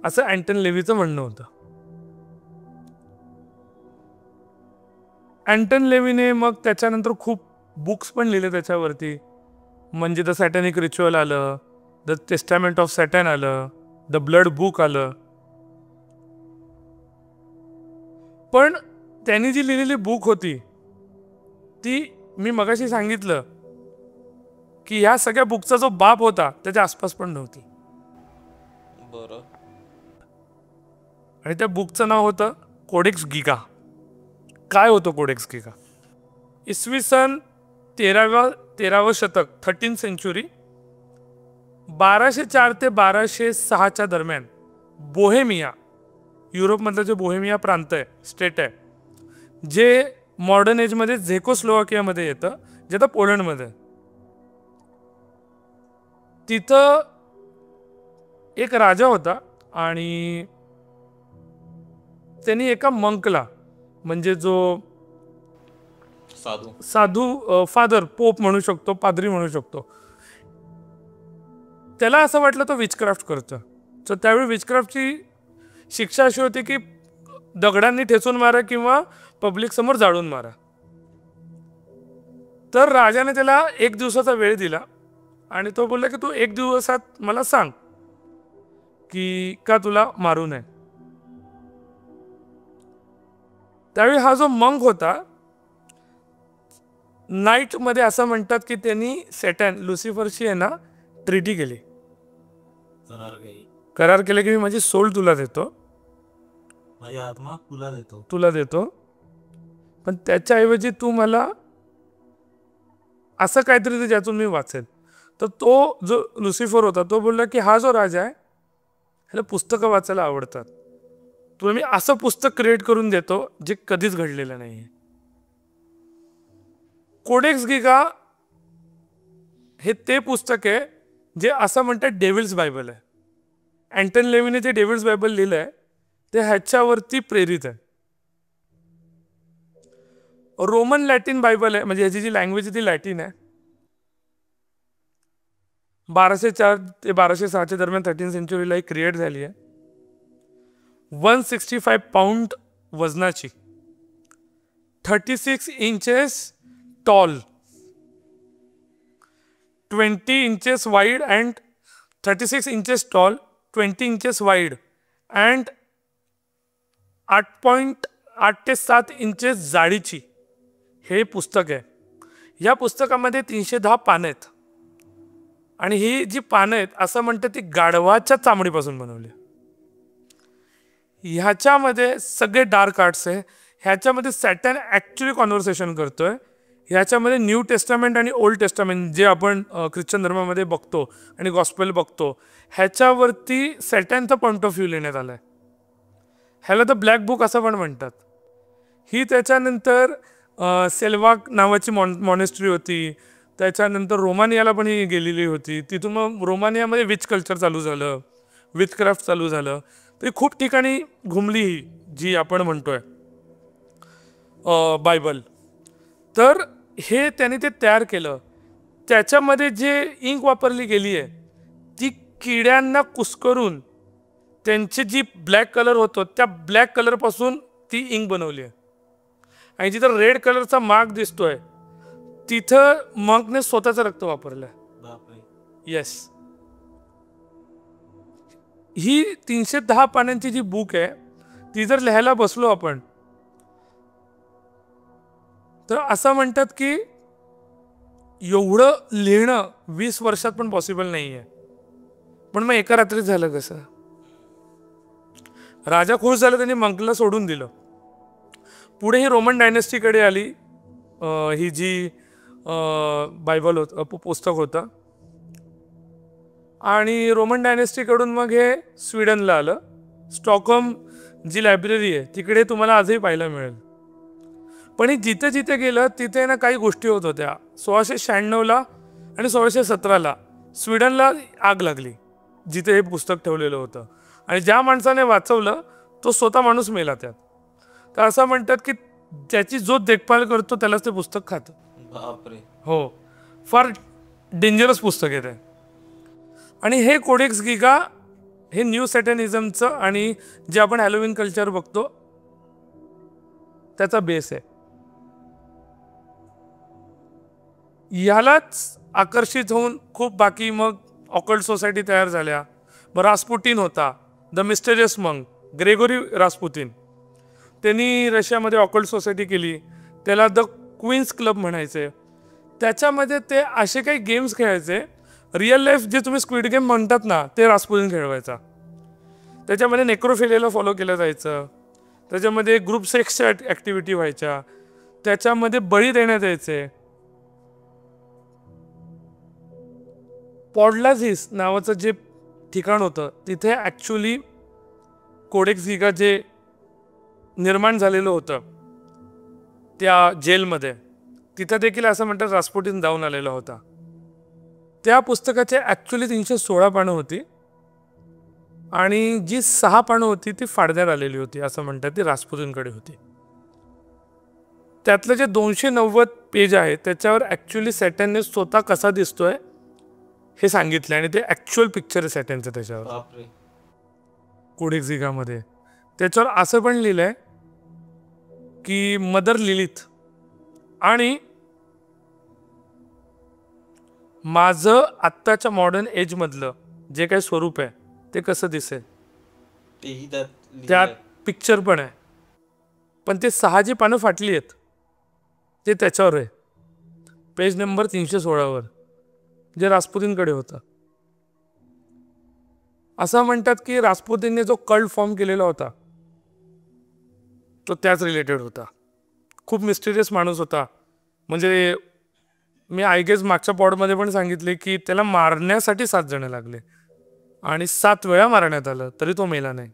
असं अँटन लेवीचं म्हणणं होतं. अँटन लेवीने मग त्याच्यानंतर खूप बुक्स पण लिहिले त्याच्यावरती. म्हणजे द सॅटॅनिक रिच्युअल आलं, द टेस्टामेंट ऑफ सॅटॅन आलं, द ब्लड बुक आलं. पण त्यांनी जी लिहिलेली बुक होती ती मी मगाशी सांगितलं की ह्या सगळ्या बुकचा जो बाप होता त्याच्या आसपास पण नव्हती. बरं. आणि त्या बुकचं नाव होतं कोडेक्स गिगा. काय होतं कोडेक्स गिगा? इसवी सन 13वं शतक, 13th सेंचुरी, 1204 ते 1206च्या दरम्यान बोहेमिया, युरोपमधलं जे बोहेमिया प्रांत आहे, स्टेट आहे, जे मॉडर्न एजमध्ये झेकोस्लोवाकियामध्ये येतं, जे आता पोलंडमध्ये, तिथं एक राजा होता आणि त्यांनी एका मंकला, म्हणजे जो साधू, फादर, पोप म्हणू शकतो, पादरी म्हणू शकतो, त्याला असं वाटलं तो विचक्राफ्ट करतो. तर त्यावेळी विचक्राफ्टची शिक्षा अशी होती की दगडांनी ठेचून मारा किंवा पब्लिक समोर जाळून मारा. तर राजाने त्याला 1 दिवसाचा वेळ दिला आणि तो बोलला की तू 1 दिवसात मला सांग की का तुला मारू नये. त्यावेळी हा जो मंक होता, नाईट मध्ये असं म्हणतात की त्यांनी सॅटॅन, लुसिफरशी आहे ना, ट्रीटी केली, करार केले की मी माझी सोल तुला देतो, माझी आत्मा तुला देतो, पण त्याच्याऐवजी तू मला असं काहीतरी दे ज्यातून मी वाचेल. तर तो जो लुसिफर होता तो बोलला की हा जो राजा आहे ह्याला पुस्तकं वाचायला आवडतात, तुला मी असं पुस्तक क्रिएट करून देतो जे कधीच घडलेलं नाही. कोडेक्स गिगा हे ते पुस्तक आहे जे असं म्हणतात डेव्हिल्स बायबल आहे. अँटन लेवीने जे डेव्हिल्स बायबल लिहिलंय ते ह्याच्यावरती प्रेरित आहे. रोमन लॅटिन बायबल आहे, म्हणजे ह्याची जी लँग्वेज आहे ती लॅटिन आहे. 1204 ते 1206च्या दरम्यान 13th सेंचुरीला ही क्रिएट झाली आहे. 165 पाऊंड वजनाची, 36 inches tall, 20 inches wide and 36 inches tall, 20 inches wide and 8.8 ते 7 इंचेस जाडीची हे पुस्तक आहे. या पुस्तकामध्ये 310 पानं आहेत आणि ही जी पानं आहेत असं म्हणतात ती गाढवाच्या चामडीपासून बनवली. ह्याच्यामध्ये सगळे डार्क आर्ट्स आहे. ह्याच्यामध्ये सॅटन ॲक्च्युली कॉन्व्हर्सेशन करतोय. ह्याच्यामध्ये न्यू टेस्टामेंट आणि ओल्ड टेस्टामेंट जे आपण ख्रिश्चन धर्मामध्ये बघतो आणि गॉस्पेल बघतो, ह्याच्यावरती सॅटनचा पॉईंट ऑफ व्ह्यू लिहिण्यात आला आहे. ह्याला द ब्लॅक बुक असं पण म्हणतात. ही त्याच्यानंतर सेल्वाक नावाची मॉनेस्ट्री होती, त्याच्यानंतर रोमानियाला पण ही गेलेली होती. तिथून मग रोमानियामध्ये विच कल्चर चालू झालं, विचक्राफ्ट चालू झालं. तरी खूप ठिकाणी घुमली ही जी आपण म्हणतोय बायबल. तर हे त्याने ते तयार केलं. त्याच्यामध्ये जे इंक वापरली गेली आहे ती किड्यांना कुस्करून त्यांची जी ब्लॅक कलर होतो त्या ब्लॅक कलरपासून ती इंक बनवली आहे. आणि जिथं रेड कलरचा मार्क दिसतोय तिथं मंकने स्वतःचं रक्त वापरलंय. येस, ही 310 पानांची जी बुक आहे ती जर लिहायला बसलो आपण तर असं म्हणतात की एवढं लिहिणं 20 वर्षात पण पॉसिबल नाही आहे. पण मग एका रात्रीत झालं कसं? राजा खुश झाला, त्यांनी मंकला सोडून दिलं. पुढे ही रोमन डायनेस्टीकडे आली. ही जी बायबल पुस्तक होतं आणि रोमन डायनेस्टीकडून मग हे स्वीडनला आलं. स्टॉकहोम जी लायब्ररी आहे तिकडे तुम्हाला आजही पाहायला मिळेल. पण ही जिथे जिथे गेलं तिथे ना काही गोष्टी होत होत्या. 1696ला आणि 1617ला स्वीडनला आग लागली जिथे हे पुस्तक ठेवलेलं होतं. आणि ज्या माणसाने वाचवलं तो स्वतः माणूस मेला त्यात. तर असं म्हणतात की त्याची जो देखभाल करतो त्यालाच ते पुस्तक खातं. बापरे. हो, फार डेंजरस पुस्तक आहे ते. आणि हे कोडेक्स गिगा हे न्यू सॅटॅनिझमचं आणि जे आपण हॅलोविन कल्चर बघतो त्याचा बेस आहे. ह्यालाच आकर्षित होऊन खूप बाकी मग ऑकल्ट सोसायटी तयार झाल्या. रास्पुटिन होता, the mysterious monk Gregory Rasputin, त्यांनी रशियामध्ये ऑकल्ट सोसायटी केली, त्याला द क्वीन्स क्लब म्हणायचे. त्याच्यामध्ये ते असे काही गेम्स खेळायचे, रिअल लाईफ जे तुम्ही स्क्विड गेम म्हणतात ना ते रास्पुतिन खेळवायचा. त्याच्यामध्ये नेक्रोफिलियाला फॉलो केलं जायचं, त्याच्यामध्ये ग्रुप सेक्सच्या ॲक्टिव्हिटी व्हायच्या, त्याच्यामध्ये बळी देण्यात यायचे. पॉडलाझिस नावाचं जे ठिकाण होतं तिथे ॲक्च्युली कोडेक्स गिगा जे निर्माण झालेलं होतं त्या जेलमध्ये, तिथं देखील असं म्हणतात रास्पुटिन जाऊन आलेला होता. त्या पुस्तकाचे ॲक्च्युली 316 पानं होती आणि जी 6 पानं होती ती फाडण्यात आलेली होती, असं म्हणतात ती रास्पुटिनकडे होती. त्यातलं जे 290 पेज आहे त्याच्यावर ॲक्च्युली सॅटनने स्वतः कसा दिसतोय हे सांगितलं आणि ते ॲक्च्युअल पिक्चर आहे सॅटनचं त्याच्यावर कोडेक्स गिगामध्ये. त्याच्यावर असं पण लिहिलंय की मदर लिलिथ आणि माझं आत्ताच्या मॉडर्न एजमधलं जे काही स्वरूप आहे ते कसं दिसेल त्यात पिक्चर पण आहे. पण ते 6 जी पानं फाटली आहेत ते त्याच्यावर आहे, पेज नंबर 316 जे रास्पुतिनकडे होतं. असं म्हणतात की रास्पुतिनने जो कल्ट फॉर्म केलेला होता तो त्याच रिलेटेड होता. खूप मिस्टिरियस माणूस होता. म्हणजे मी आय गेस मागच्या पॉडमध्ये पण सांगितले की त्याला मारण्यासाठी 7 जण लागले आणि 7 वेळा मारण्यात आलं तरी तो मेला नाही.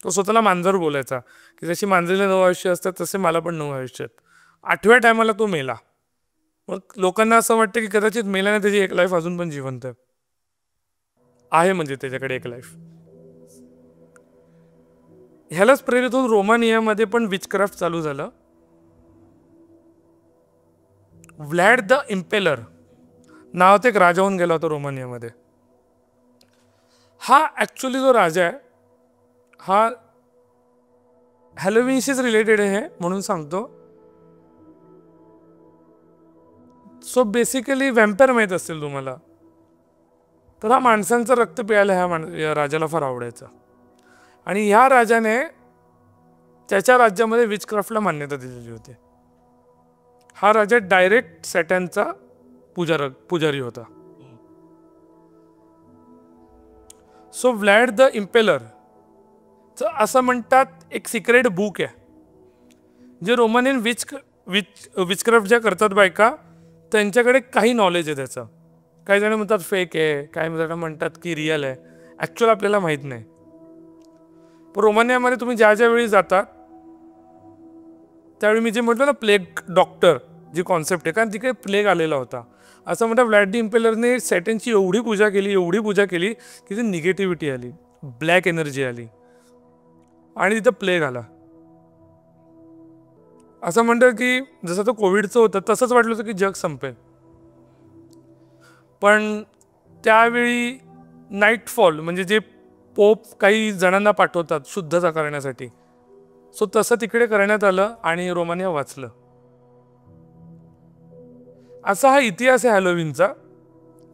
तो स्वतःला मांजर बोलायचा की जशी मांजरीला 9 आयुष्य असतात तसे मला पण 9 आयुष्य आहेत. 8व्या टायमाला तो मेला. मग लोकांना असं वाटतं की कदाचित मेल्याने त्याची एक लाईफ अजून पण जिवंत आहे, म्हणजे त्याच्याकडे एक लाईफ. ह्यालाच प्रेरित होऊन रोमानियामध्ये पण विचक्राफ्ट चालू झालं. व्लॅड द इम्पेलर नावाचा एक राजा होऊन गेला होता रोमानियामध्ये. हा ॲक्च्युली जो राजा आहे हा हॅलोविनशीच रिलेटेड आहे म्हणून सांगतो. सो बेसिकली व्हॅम्पायर माहीत असतील तुम्हाला, तर हा माणसांचं रक्त प्यायला ह्या राजाला फार आवडायचं आणि ह्या राजाने त्याच्या राज्यामध्ये विचक्राफ्टला मान्यता दिलेली होती. हा राजा डायरेक्ट सॅटनचा पुजारी होता. सो व्लॅड द इम्पेलर असं म्हणतात एक सिक्रेट बुक आहे जे रोमानियन विचक्राफ्ट ज्या करतात बायका त्यांच्याकडे काही नॉलेज आहे त्याचं. काही जण म्हणतात फेक आहे, काही जण म्हणतात की रिअल आहे, ॲक्च्युअल आपल्याला माहीत नाही. पण रोमानियामध्ये तुम्ही ज्या ज्यावेळी जाता त्यावेळी मी जे म्हटलं ना प्लेग डॉक्टर जी कॉन्सेप्ट आहे, कारण तिकडे प्लेग आलेला होता. असं म्हणतात व्लॅड द इम्पेलरने सॅटनची एवढी पूजा केली की ती निगेटिव्हिटी आली, ब्लॅक एनर्जी आली आणि तिथं प्लेग आला. असं म्हणतात की जसं तो कोविडचं होतं तसंच वाटलं होतं की जग संपेल. पण त्यावेळी नाईटफॉल म्हणजे जे पोप काही जणांना पाठवतात शुद्धता करण्यासाठी, सो तसं तिकडे करण्यात आलं आणि रोमानिया वाचलं. असा हा इतिहास आहे हॅलोविनचा,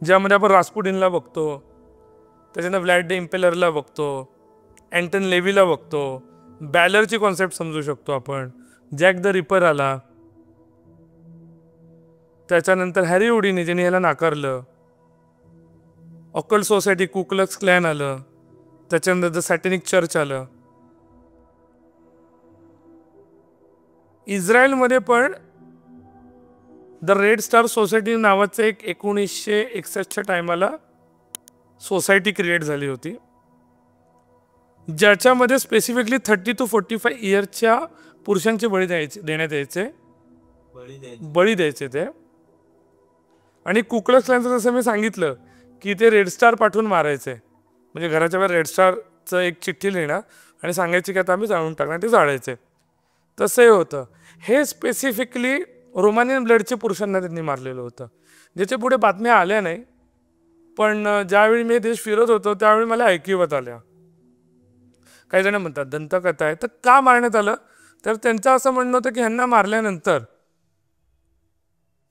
ज्यामध्ये आपण रास्पुटिनला बघतो, त्याच्यानं व्लॅड द इम्पेलरला बघतो, अँटन लेव्हीला बघतो, बॅलरची कॉन्सेप्ट समजू शकतो आपण, जॅक द रिपर आला, त्याच्यानंतर हॅरी हुडिनी ज्याने ह्याला नाकारलं, ऑकल्ट सोसायटी कु क्लक्स क्लॅन आलं, त्याच्यानंतर द सॅटॅनिक चर्च आलं. इस्रायलमध्ये पण द रेड स्टार सोसायटी नावाचं एक 1961च्या टायमाला सोसायटी क्रिएट झाली होती, ज्याच्यामध्ये स्पेसिफिकली 30 to 45 इयर्सच्या पुरुषांचे देण्यात यायचे, बळी द्यायचे ते. आणि कु क्लक्स क्लॅनचं जसं मी सांगितलं की ते रेड स्टार पाठवून मारायचे, म्हणजे घराच्या बाहेर रेड स्टारचं एक चिठ्ठी लिहिणार आणि सांगायची की आता आम्ही जाळून टाकणार, ते जाळायचे. तसंही होतं. हे स्पेसिफिकली रोमानियन ब्लडच्या पुरुषांना त्यांनी मारलेलं होतं, ज्याच्या पुढे बातम्या आल्या नाही पण ज्यावेळी मी देश फिरत होतो त्यावेळी मला ऐकिवात आल्या. काही जण म्हणतात दंतकथा आहे. तर का मारण्यात आलं, तर त्यांचं असं म्हणणं होतं की ह्यांना मारल्यानंतर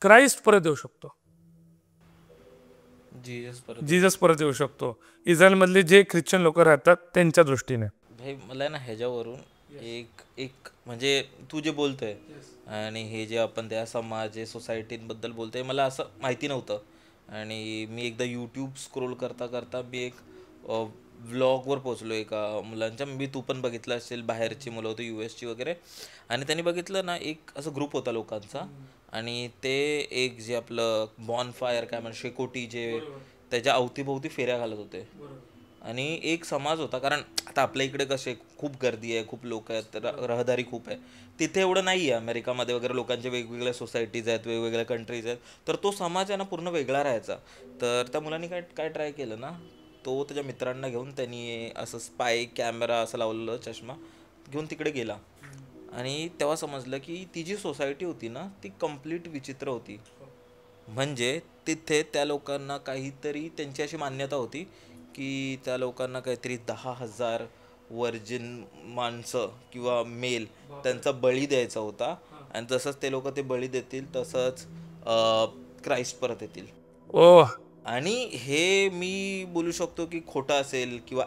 क्राइस्ट परत येऊ शकतो, जीजस परत येऊ शकतो, इस्रायलमधले जे ख्रिश्चन लोक राहतात त्यांच्या दृष्टीने. भाई मला ना ह्याच्यावरून एक एक म्हणजे तू जे बोलतोय आणि हे जे आपण त्या समाज सोसायटीबद्दल बोलतोय, मला असं माहिती नव्हतं. आणि मी एकदा यूट्यूब स्क्रोल करता करता मी एक व्लॉगवर पोचलो एका मुलांच्या. मी तू पण बघितलं असेल, बाहेरची मुलं होती US ची वगैरे. आणि त्यांनी बघितलं ना, एक असं ग्रुप होता लोकांचा आणि ते एक जे आपलं बॉनफायर काय म्हणजे शेकोटी जे त्याच्या अवतीभोवती फेऱ्या घालत होते. आणि एक समाज होता, कारण आता आपल्या इकडे कसे खूप गर्दी आहे, खूप लोक आहेत, रहदारी खूप आहे. तिथे एवढं नाही आहे. अमेरिकामध्ये वगैरे लोकांचे वेगवेगळ्या सोसायटीज आहेत, वेगवेगळ्या कंट्रीज आहेत, तर तो समाज आहे ना पूर्ण वेगळा राहायचा. तर त्या मुलांनी काय काय ट्राय केलं ना, तो त्याच्या मित्रांना घेऊन त्यांनी असं स्पाय कॅमेरा असं लावलेलं, चष्मा घेऊन तिकडे गेला. आणि तेव्हा समजलं की ती जी सोसायटी होती ना ती कम्प्लीट विचित्र होती. म्हणजे तिथे त्या लोकांना काहीतरी त्यांची अशी मान्यता होती की त्या लोकांना काहीतरी 10,000 वर्जिन माणसं किंवा मेल त्यांचा बळी द्यायचा होता. आणि तसंच ते लोक ते बळी देतील तसंच क्राइस्ट परत येतील. ओ, आणि हे मी बोलू शकतो की खोटं असेल किंवा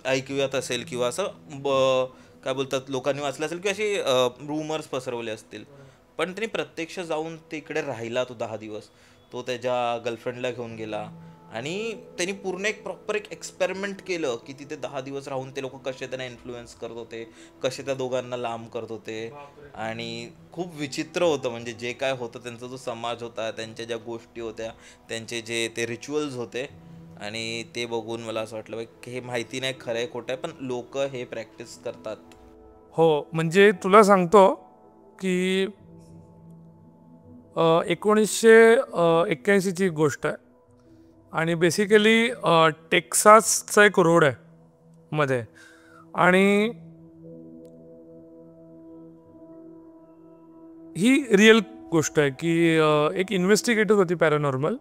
ऐकिवात असेल किंवा असं काय बोलतात लोकांनी वाचलं असेल किंवा असे रूमर्स पसरवले असतील. पण त्यांनी प्रत्यक्ष जाऊन तिकडे राहिला तो 10 दिवस. तो त्याच्या गर्लफ्रेंडला घेऊन गेला आणि त्यांनी पूर्ण एक प्रॉपर एक एक्सपेरिमेंट केलं की तिथे 10 दिवस राहून ते लोक कसे त्यांना इन्फ्लुएन्स करत होते, कसे त्या दोघांना लांब करत होते. आणि खूप विचित्र होतं. म्हणजे जे काय होतं, त्यांचा जो समाज होता, त्यांच्या ज्या गोष्टी होत्या, त्यांचे जे ते रिच्युअल्स होते, आणि ते बघून मला असं वाटलं की हे माहिती नाही खरं आहे खोटं आहे, पण लोक हे प्रॅक्टिस करतात. हो, म्हणजे तुला सांगतो की 1981ची गोष्ट आहे. आणि बेसिकली टेक्सासचा एक रोड आहे मध्ये. आणि ही रिअल गोष्ट आहे की एक इन्व्हेस्टिगेटर होती पॅरानॉर्मल,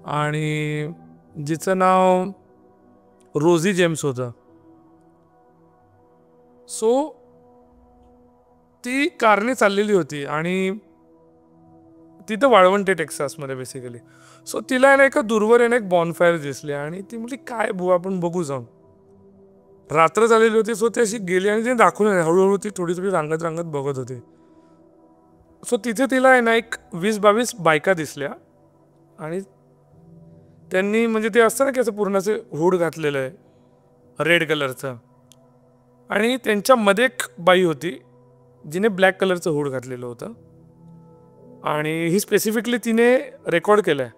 आणि जिचं नाव रोझी जेम्स होतं. सो ती कारने चाललेली होती आणि तिथं वाळवंट आहे टेक्सासमध्ये बेसिकली. सो तिला आहे ना एका दूरवर आहे ना एक बॉनफायर दिसली आणि ती म्हटली काय बुवा आपण बघू जाऊन. रात्र झालेली होती. सो ती अशी गेली आणि तिने दाखवून हळूहळू ती थोडी थोडी रांगत रांगत बघत होती. सो तिथे तिला आहे ना एक 20-22 बायका दिसल्या आणि त्यांनी म्हणजे ते असतं ना की असं पूर्ण असं हुड घातलेलं आहे रेड कलरचं. आणि त्यांच्यामध्ये एक बाई होती जिने ब्लॅक कलरचं हुड घातलेलं होतं. आणि ही स्पेसिफिकली तिने रेकॉर्ड केलं आहे.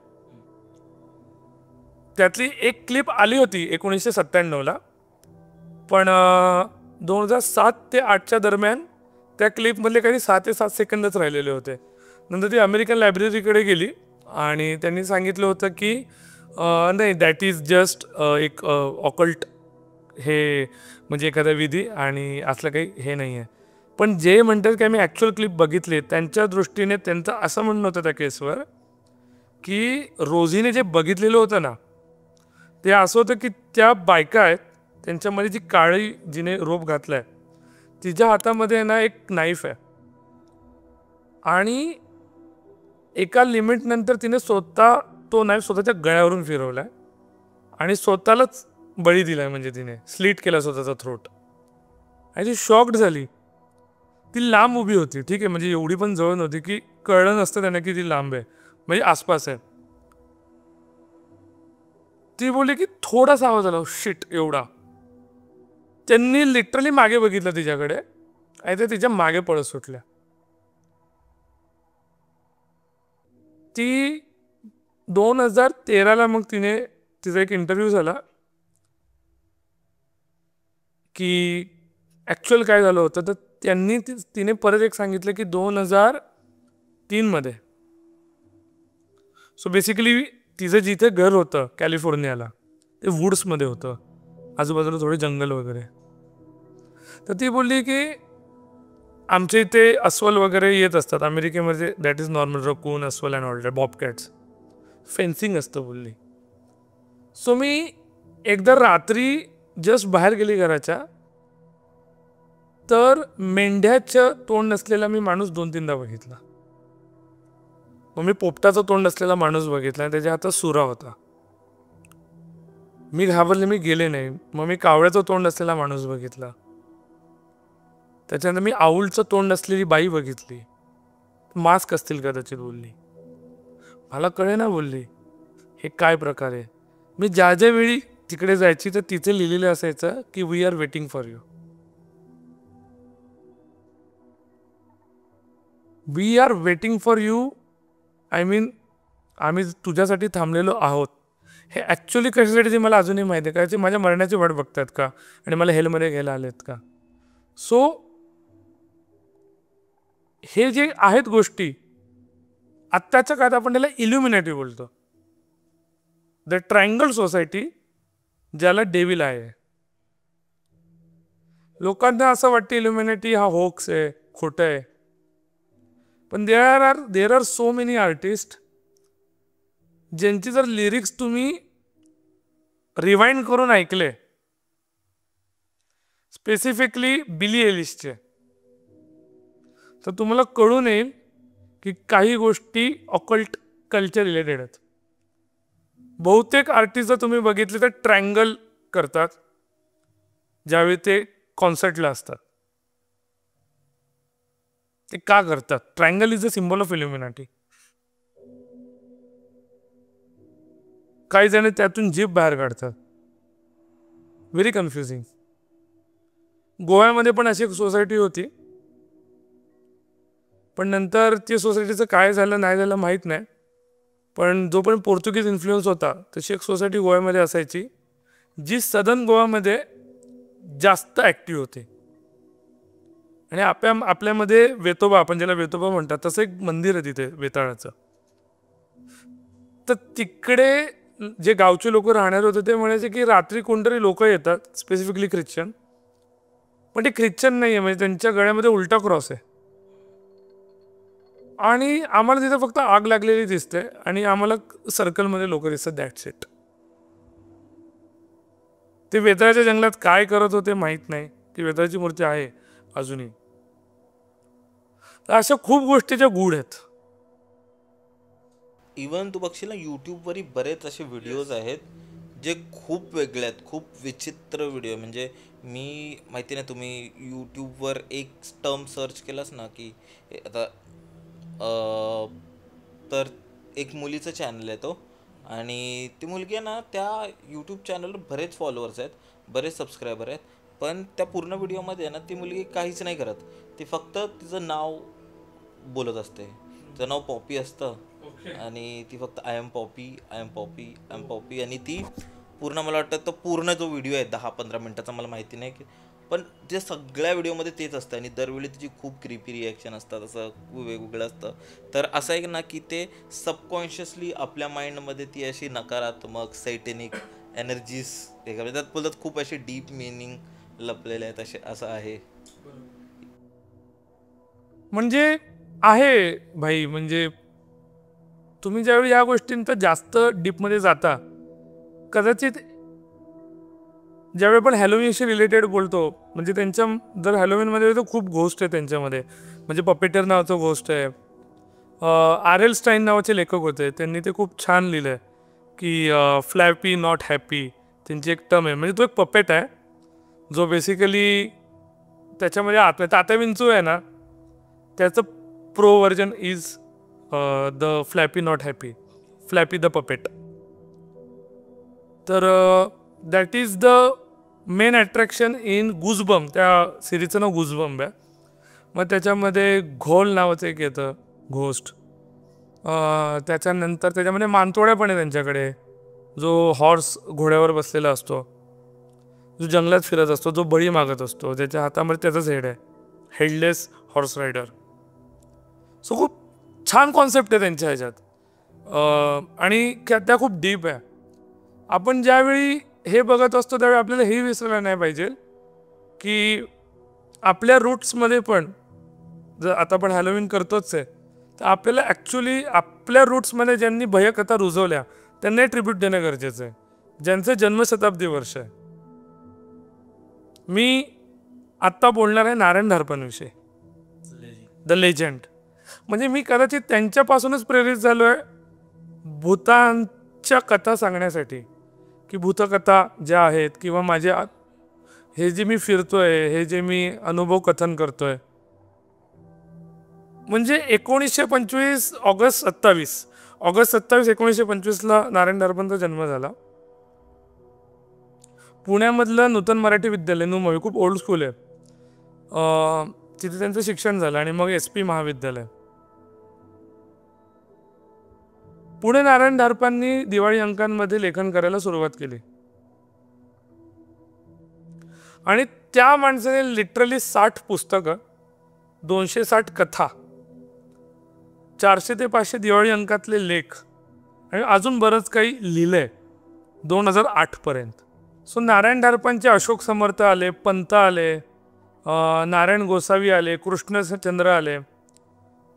त्यातली एक क्लिप आली होती 1997ला, पण 2007 ते 2008च्या दरम्यान त्या क्लिपमधले काही 6 ते 7 सेकंदच राहिलेले होते. नंतर ती अमेरिकन लायब्ररीकडे गेली आणि त्यांनी सांगितलं होतं की नाही, दॅट इज जस्ट एक ऑकल्ट, हे म्हणजे एखादा विधी आणि असलं काही हे नाही आहे. पण जे म्हणतात की आम्ही ॲक्च्युअल क्लिप बघितले त्यांच्या दृष्टीने त्यांचं असं म्हणणं होतं त्या केसवर की रोझीने जे बघितलेलं होतं ना ते असं होतं की त्या बायका आहेत त्यांच्यामध्ये जी काळी जिने रोप घातला आहे तिच्या हातामध्ये ना एक नाईफ आहे. आणि एका लिमिटनंतर तिने स्वतः तो नाईफ स्वतःच्या गळ्यावरून फिरवला आहे आणि स्वतःलाच बळी दिला आहे. म्हणजे तिने स्लीट केला स्वतःचा थ्रोट. आणि ती शॉक्ड झाली. ती लांब उभी होती, ठीक आहे, म्हणजे एवढी पण जवळ नव्हती की कळलं नसतं त्यांना की ती लांब आहे, म्हणजे आसपास आहे. ती बोलली की थोडासा आवाज आला, शिट एवढा. त्यांनी लिटरली मागे बघितलं तिच्याकडे आणि ते तिच्या मागे पळत सुटल्या. ती 2013ला मग तिचा एक इंटरव्ह्यू झाला की ॲक्च्युअल काय झालं होतं. तर तिने परत एक सांगितलं की 2003मध्ये. सो बेसिकली तिचं जिथे घर होतं कॅलिफोर्नियाला ते वुड्समध्ये होतं, आजूबाजूला थोडे जंगल वगैरे. तर ती बोलली की आमच्या इथे अस्वल वगैरे येत असतात अमेरिकेमध्ये, दॅट इज नॉर्मल, रकून अस्वल अँड ऑल दॅट, बॉबकॅट्स. फेन्सिंग असतं बोलली. सो मी एकदा रात्री जस्ट बाहेर गेली घराच्या, तर मेंढ्याचं तोंड नसलेला मी माणूस 2-3दा बघितला. मग मी पोपटाचं तोंड असलेला माणूस बघितला आणि त्याच्या हातात सुरा होता. मी घाबरले, मी गेले नाही. मग मी कावळ्याचं तोंड असलेला माणूस बघितला. त्याच्यानंतर मी आऊलचं तोंड असलेली बाई बघितली. मास्क असतील कदाचित बोलली. मला कळे ना बोलली हे काय प्रकार आहे. मी ज्या ज्या वेळी तिकडे जायची तर तिथे लिहिलेलं असायचं की we are waiting for you. We are waiting for you, I mean आम्ही तुझ्यासाठी थांबलेलो आहोत. हे ॲक्च्युली कशासाठी ते मला अजूनही माहिती आहे. काय ते माझ्या मरण्याची वाट बघतात का आणि मला हेलमध्ये घ्यायला आलेत का. सो हे जे आहेत गोष्टी आत्ताच्या काळात आपण त्याला इल्युमिनॅटी बोलतो. द ट्रायंगल सोसायटी, ज्याला डेव्हिल आहे. लोकांना असं वाटतं इल्युमिनॅटी हा होक्स आहे, खोटं आहे. पण there are so many artist ज्यांची जर लिरिक्स तुम्ही रिवाइंड करून ऐकले, स्पेसिफिकली बिली एलिशचे, तर तुम्हाला कळून येईल की काही गोष्टी ऑकल्ट कल्चर रिलेटेड आहेत. बहुतेक आर्टिस्ट जर तुम्ही बघितले तर ट्रायंगल करतात ज्यावेळी ते कॉन्सर्टला असतात. ते का करतात? Triangle is a symbol of Illuminati. काही जण त्यातून जीभ बाहेर काढतात. Very confusing. गोव्यामध्ये पण अशी एक सोसायटी होती, पण नंतर ती सोसायटीचं काय झालं नाही झालं माहीत नाही. पण जो पण पोर्तुगीज इन्फ्लुएन्स होता तशी एक सोसायटी गोव्यामध्ये असायची जी सदर्न गोव्यामध्ये जास्त ॲक्टिव्ह होती. आणि आपल्यामध्ये वेतोबा, आपण ज्याला वेतोबा म्हणतात, तसं एक मंदिर आहे तिथे वेताळाचं. तर तिकडे जे गावचे लोक राहणारे होते ते म्हणायचे की रात्री कोणतरी लोक येतात, स्पेसिफिकली ख्रिश्चन, पण ते ख्रिश्चन नाही आहे, म्हणजे त्यांच्या गळ्यामध्ये उलटा क्रॉस आहे. आणि आम्हाला तिथे फक्त आग लागलेली दिसते आणि आम्हाला सर्कलमध्ये लोक दिसतात. That's it. ते वेताळाच्या जंगलात काय करत होते माहीत नाही. ती वेताळाची मूर्ती आहे अजूनही. अशा खूप गोष्टीच्या गूढ आहेत. इवन तू बघशील ना, यूट्यूबवरही बरेच असे व्हिडिओज आहेत जे खूप वेगळे आहेत, खूप विचित्र व्हिडिओ. म्हणजे मी माहिती नाही, तुम्ही यूट्यूबवर एक टर्म सर्च केलास ना की आता तर एक मुलीचं चॅनल आहे तो, आणि ती मुलगी आहे ना, त्या यूट्यूब चॅनलवर बरेच फॉलोअर्स आहेत, बरेच सबस्क्रायबर आहेत. पण त्या पूर्ण व्हिडिओमध्ये आहे ना, ती मुलगी काहीच नाही करत. ती फक्त तिचं नाव बोलत असते. तिचं नाव पॉपी असतं आणि ती फक्त I am Poppy, I am Poppy, I am Poppy. आणि ती पूर्ण, मला वाटतं तो पूर्ण जो व्हिडिओ आहे 10-15 मिनटाचा, मला माहिती नाही की, पण जे सगळ्या व्हिडिओमध्ये तेच असतं. आणि दरवेळी तिची खूप क्रिपी रिॲक्शन असतात, असं वेगवेगळं असतं. तर असं आहे ना की ते सबकॉन्शियसली आपल्या माइंडमध्ये ती अशी नकारात्मक सैटेनिक एनर्जीज हे करतात. त्यात बोलतात खूप असे डीप मिनिंग लपलेले आहेत असे, असं आहे. म्हणजे आहे भाई, म्हणजे तुम्ही ज्यावेळी या गोष्टींचा जास्त डीपमध्ये जाता, कदाचित ज्यावेळी आपण हॅलोवीनशी रिलेटेड बोलतो, म्हणजे त्यांच्या जर हॅलोवीनमध्ये तर खूप गोष्ट आहे त्यांच्यामध्ये. म्हणजे पपेटर नावाचं गोष्ट आहे. R.L. स्टाईन नावाचे लेखक होते, त्यांनी ते खूप छान लिहिलं आहे की फ्लॅपी नॉट हॅपी, त्यांची एक टर्म आहे. म्हणजे तो एक पपेट आहे जो बेसिकली त्याच्यामध्ये तात्या विंचू आहे ना, त्याचं pro version is the Flappy not happy, Flappy the puppet. तर that is the main attraction in Goosebumps. त्या सिरीजचं नाव गुजबम आहे. मग त्याच्यामध्ये घोल नावाचं एक येतं, घोस्ट. त्याच्यानंतर त्याच्यामध्ये मानतोड्या पण आहे त्यांच्याकडे, जो हॉर्स घोड्यावर बसलेला असतो, जो जंगलात फिरत असतो, जो बळी मागत असतो, त्याच्या हातामध्ये त्याचाच हेड आहे, हेडलेस हॉर्स रायडर. सो खूप छान कॉन्सेप्ट आहे त्यांच्या ह्याच्यात. आणि त्या खूप डीप आहे. आपण ज्यावेळी हे बघत असतो त्यावेळी आपल्याला हे विसरायला नाही पाहिजे की आपल्या रूट्समध्ये पण, जर आता आपण हॅलोवीन करतोच आहे, तर आपल्याला ॲक्च्युली आपल्या रूट्समध्ये ज्यांनी भयकथा रुजवल्या त्यांनाही ट्रिब्यूट देणं गरजेचं आहे, ज्यांचं जन्मशताब्दी वर्ष आहे. मी आत्ता बोलणार आहे नारायण धारपांविषयी, द लेजंड. म्हणजे मी कदाचित त्यांच्यापासूनच प्रेरित झालो आहे भूतांच्या कथा सांगण्यासाठी, की भूतकथा ज्या आहेत किंवा माझ्या हे जे मी फिरतोय, हे जे मी अनुभव कथन करतोय. म्हणजे 1925 ऑगस्ट 27 1925ला नारायण धारपांचा जन्म झाला. पुण्यामधलं नूतन मराठी विद्यालय नुमवी, खूप ओल्ड स्कूल आहे, तिथे त्यांचं शिक्षण झालं आणि मग SP महाविद्यालय. पुढे नारायण धारपांनी दिवाळी अंकांमध्ये लेखन करायला सुरुवात केली आणि त्या माणसाने लिटरली 60 पुस्तकं, 260 कथा, 400 ते 500 दिवाळी अंकातले लेख आणि अजून बरंच काही लिहिलंय 2008 पर्यंत. सो नारायण धारपांचे अशोक समर्थ आले, पंत आले, नारायण गोसावी आले, कृष्णचंद्र आले,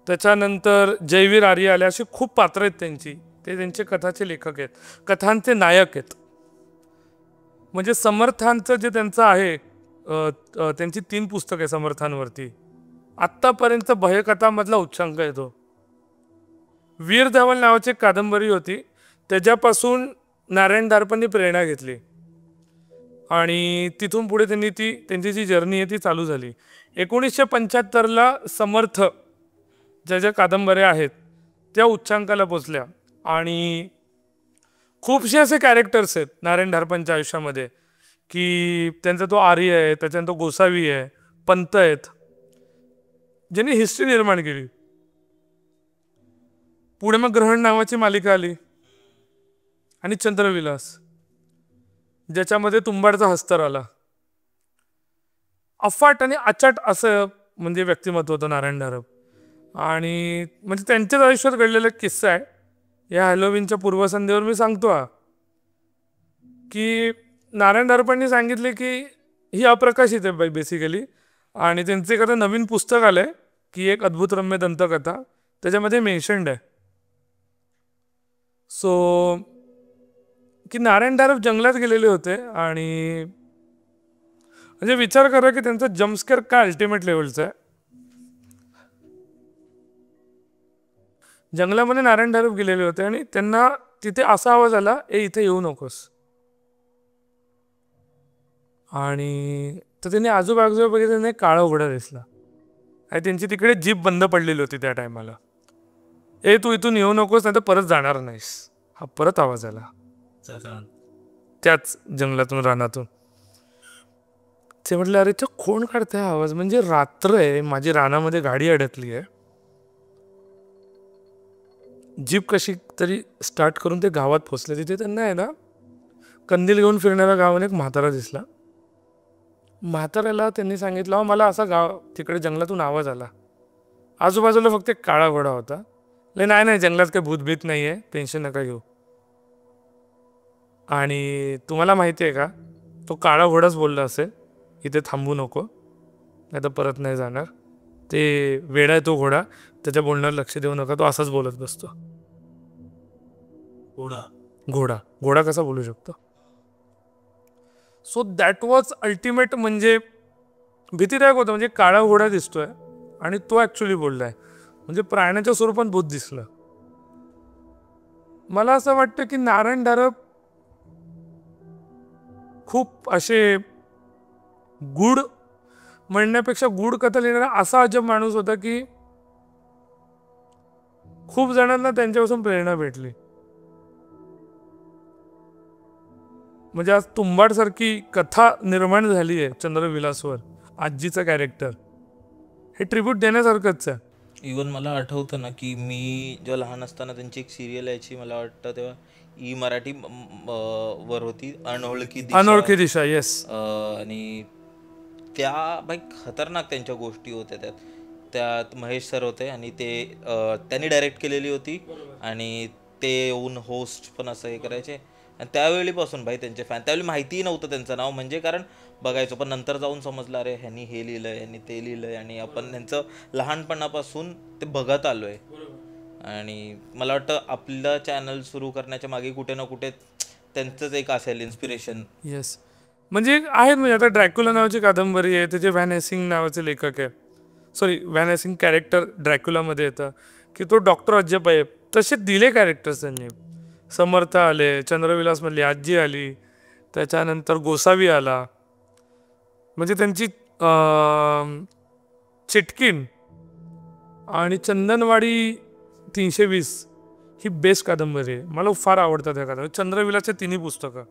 त्याच्यानंतर जयवीर आर्य आले, अशी खूप पात्र आहेत त्यांची. ते त्यांचे कथाचे लेखक आहेत, कथांचे नायक आहेत. म्हणजे समर्थांचं जे त्यांचं आहे, त्यांची 3 पुस्तकं आहे समर्थांवरती. आत्तापर्यंत भयकथामधला उच्चांक येतो. वीर धवल नावाची एक कादंबरी होती, त्याच्यापासून नारायण धारपांनी प्रेरणा घेतली आणि तिथून पुढे त्यांची जी जर्नी आहे ती चालू झाली. 1975ला समर्थ ज्या कादंबऱ्या आहेत त्या उच्चांकाला पोचल्या आणि खूपसे असे कॅरेक्टर्स आहेत नारायण धारपांच्या आयुष्यामध्ये, की त्यांचा तो आर्य आहे, त्याच्यानंतर गोसावी आहे, पंत आहेत, ज्यांनी हिस्ट्री निर्माण केली. पुढे मग ग्रहण नावाची मालिका आली आणि चंद्रविलास, ज्याच्यामध्ये तुंबाडचा हस्तर आला. अफाट आणि अचाट असं म्हणजे व्यक्तिमत्व होतं नारायण धारप. आणि म्हणजे त्यांच्याच आयुष्यात घडलेला किस्सा आहे, या हॅलोविनच्या पूर्वसंध्येवर मी सांगतो की नारायण धारपांनी सांगितले की ही अप्रकाशित आहे बेसिकली, आणि त्यांचे एक आता नवीन पुस्तक आलंय की एक अद्भुत रम्य दंतकथा, त्याच्यामध्ये मेन्शन्ड आहे. सो की नारायण धारप जंगलात गेलेले होते आणि म्हणजे विचार करा की त्यांचा जम्पस्केअर काय अल्टिमेट लेवलचा आहे. जंगलामध्ये नारायण धारप गेलेले होते आणि त्यांना तिथे असा आवाज आला, इथे येऊ नकोस. आणि तर त्यांनी आजूबाजूला बघितलं, त्यांना एक काळा घोडा दिसला आणि त्यांची तिकडे जीप बंद पडलेली होती त्या टायमाला. तू इथून येऊ नकोस, नाही तर परत जाणार नाहीस. हा परत आवाज आला त्याच जंगलातून, रानातून. ते म्हटलं, अरे तो कोण काढतंय आवाज, म्हणजे रात्र आहे, माझी रानामध्ये गाडी अडकली आहे. जीप कशी तरी स्टार्ट करून ते गावात पोचले. तिथे त्यांना आहे ना कंदील घेऊन फिरणाऱ्या गावाने एक म्हातारा दिसला. म्हाताऱ्याला त्यांनी सांगितलं, मला असा गाव तिकडे जंगलातून आवाज आला, आजूबाजूला फक्त एक काळा घोडा होता. नाही जंगलात काही भूतभीत नाही आहे, टेन्शन नका घेऊ. आणि तुम्हाला माहिती आहे का, तो काळा घोडाच बोलला असेल इथे थांबू नको, नाही तर परत नाही जाणार. ते वेडा आहे तो घोडा, त्याच्या बोलण्यावर लक्ष देऊ नका, तो असाच बोलत बसतो. घोडा कसा बोलू शकतो. So that was ultimate. म्हणजे भीतीदायक होतं. म्हणजे काळा घोडा दिसतोय आणि तो ॲक्च्युली बोललाय, म्हणजे प्राण्याच्या स्वरूपात भूत दिसलं. मला असं वाटतं की नारायण धारप खूप असे गूढ म्हणण्यापेक्षा गूढ कथा लिहिणारा असा अजब माणूस होता की खूप जणांना त्यांच्यापासून प्रेरणा भेटली. म्हणजे आज तुंबाड सारखी कथा निर्माण झाली आहे चंद्रविलासवर, आजीचं कॅरेक्टर, हे ट्रिब्यूट देण्यासारखंच आहे. इवन मला आठवतं ना की मी जेव्हा लहान असताना त्यांची एक सिरियल यायची, मला वाटतं तेव्हा मराठी वर होती, अनोळखी दिशा. येस. आणि त्या बाई खतरनाक त्यांच्या गोष्टी होत्या. त्यात महेश सर होते आणि त्यांनी डायरेक्ट केलेली होती आणि ते येऊन होस्ट पण असं हे करायचे. आणि त्यावेळीपासून भाई त्यांचे फॅन, त्यावेळी माहितीही नव्हतं त्यांचं नाव, म्हणजे कारण बघायचो, पण नंतर जाऊन समजलं अरे ह्यांनी हे लिहिलंय, ह्यांनी ते लिहिलंय, आणि आपण त्यांचं लहानपणापासून ते बघत आलोय. आणि मला वाटतं आपलं चॅनल सुरू करण्याच्या मागे कुठे ना कुठे त्यांचंच एक असेल इन्स्पिरेशन. येस, म्हणजे आहेत, म्हणजे आता ड्रॅक्युला नावाची कादंबरी आहे, त्याचे व्हॅन हेसिंग नावाचे लेखक आहे, सॉरी व्हॅन हेसिंग कॅरेक्टर ड्रॅक्युलामध्ये येतं की तो डॉक्टर अजब आहे. तसे दिले कॅरेक्टर्स त्यांनी. समर्थ आले, चंद्रविलासमधली आजी आली, त्याच्यानंतर गोसावी आला. म्हणजे त्यांची चिटकीण आणि चंदनवाडी 320 ही बेस्ट कादंबरी आहे. मला फार आवडतात त्या कादंबरी. चंद्रविलासचे तिन्ही पुस्तकं.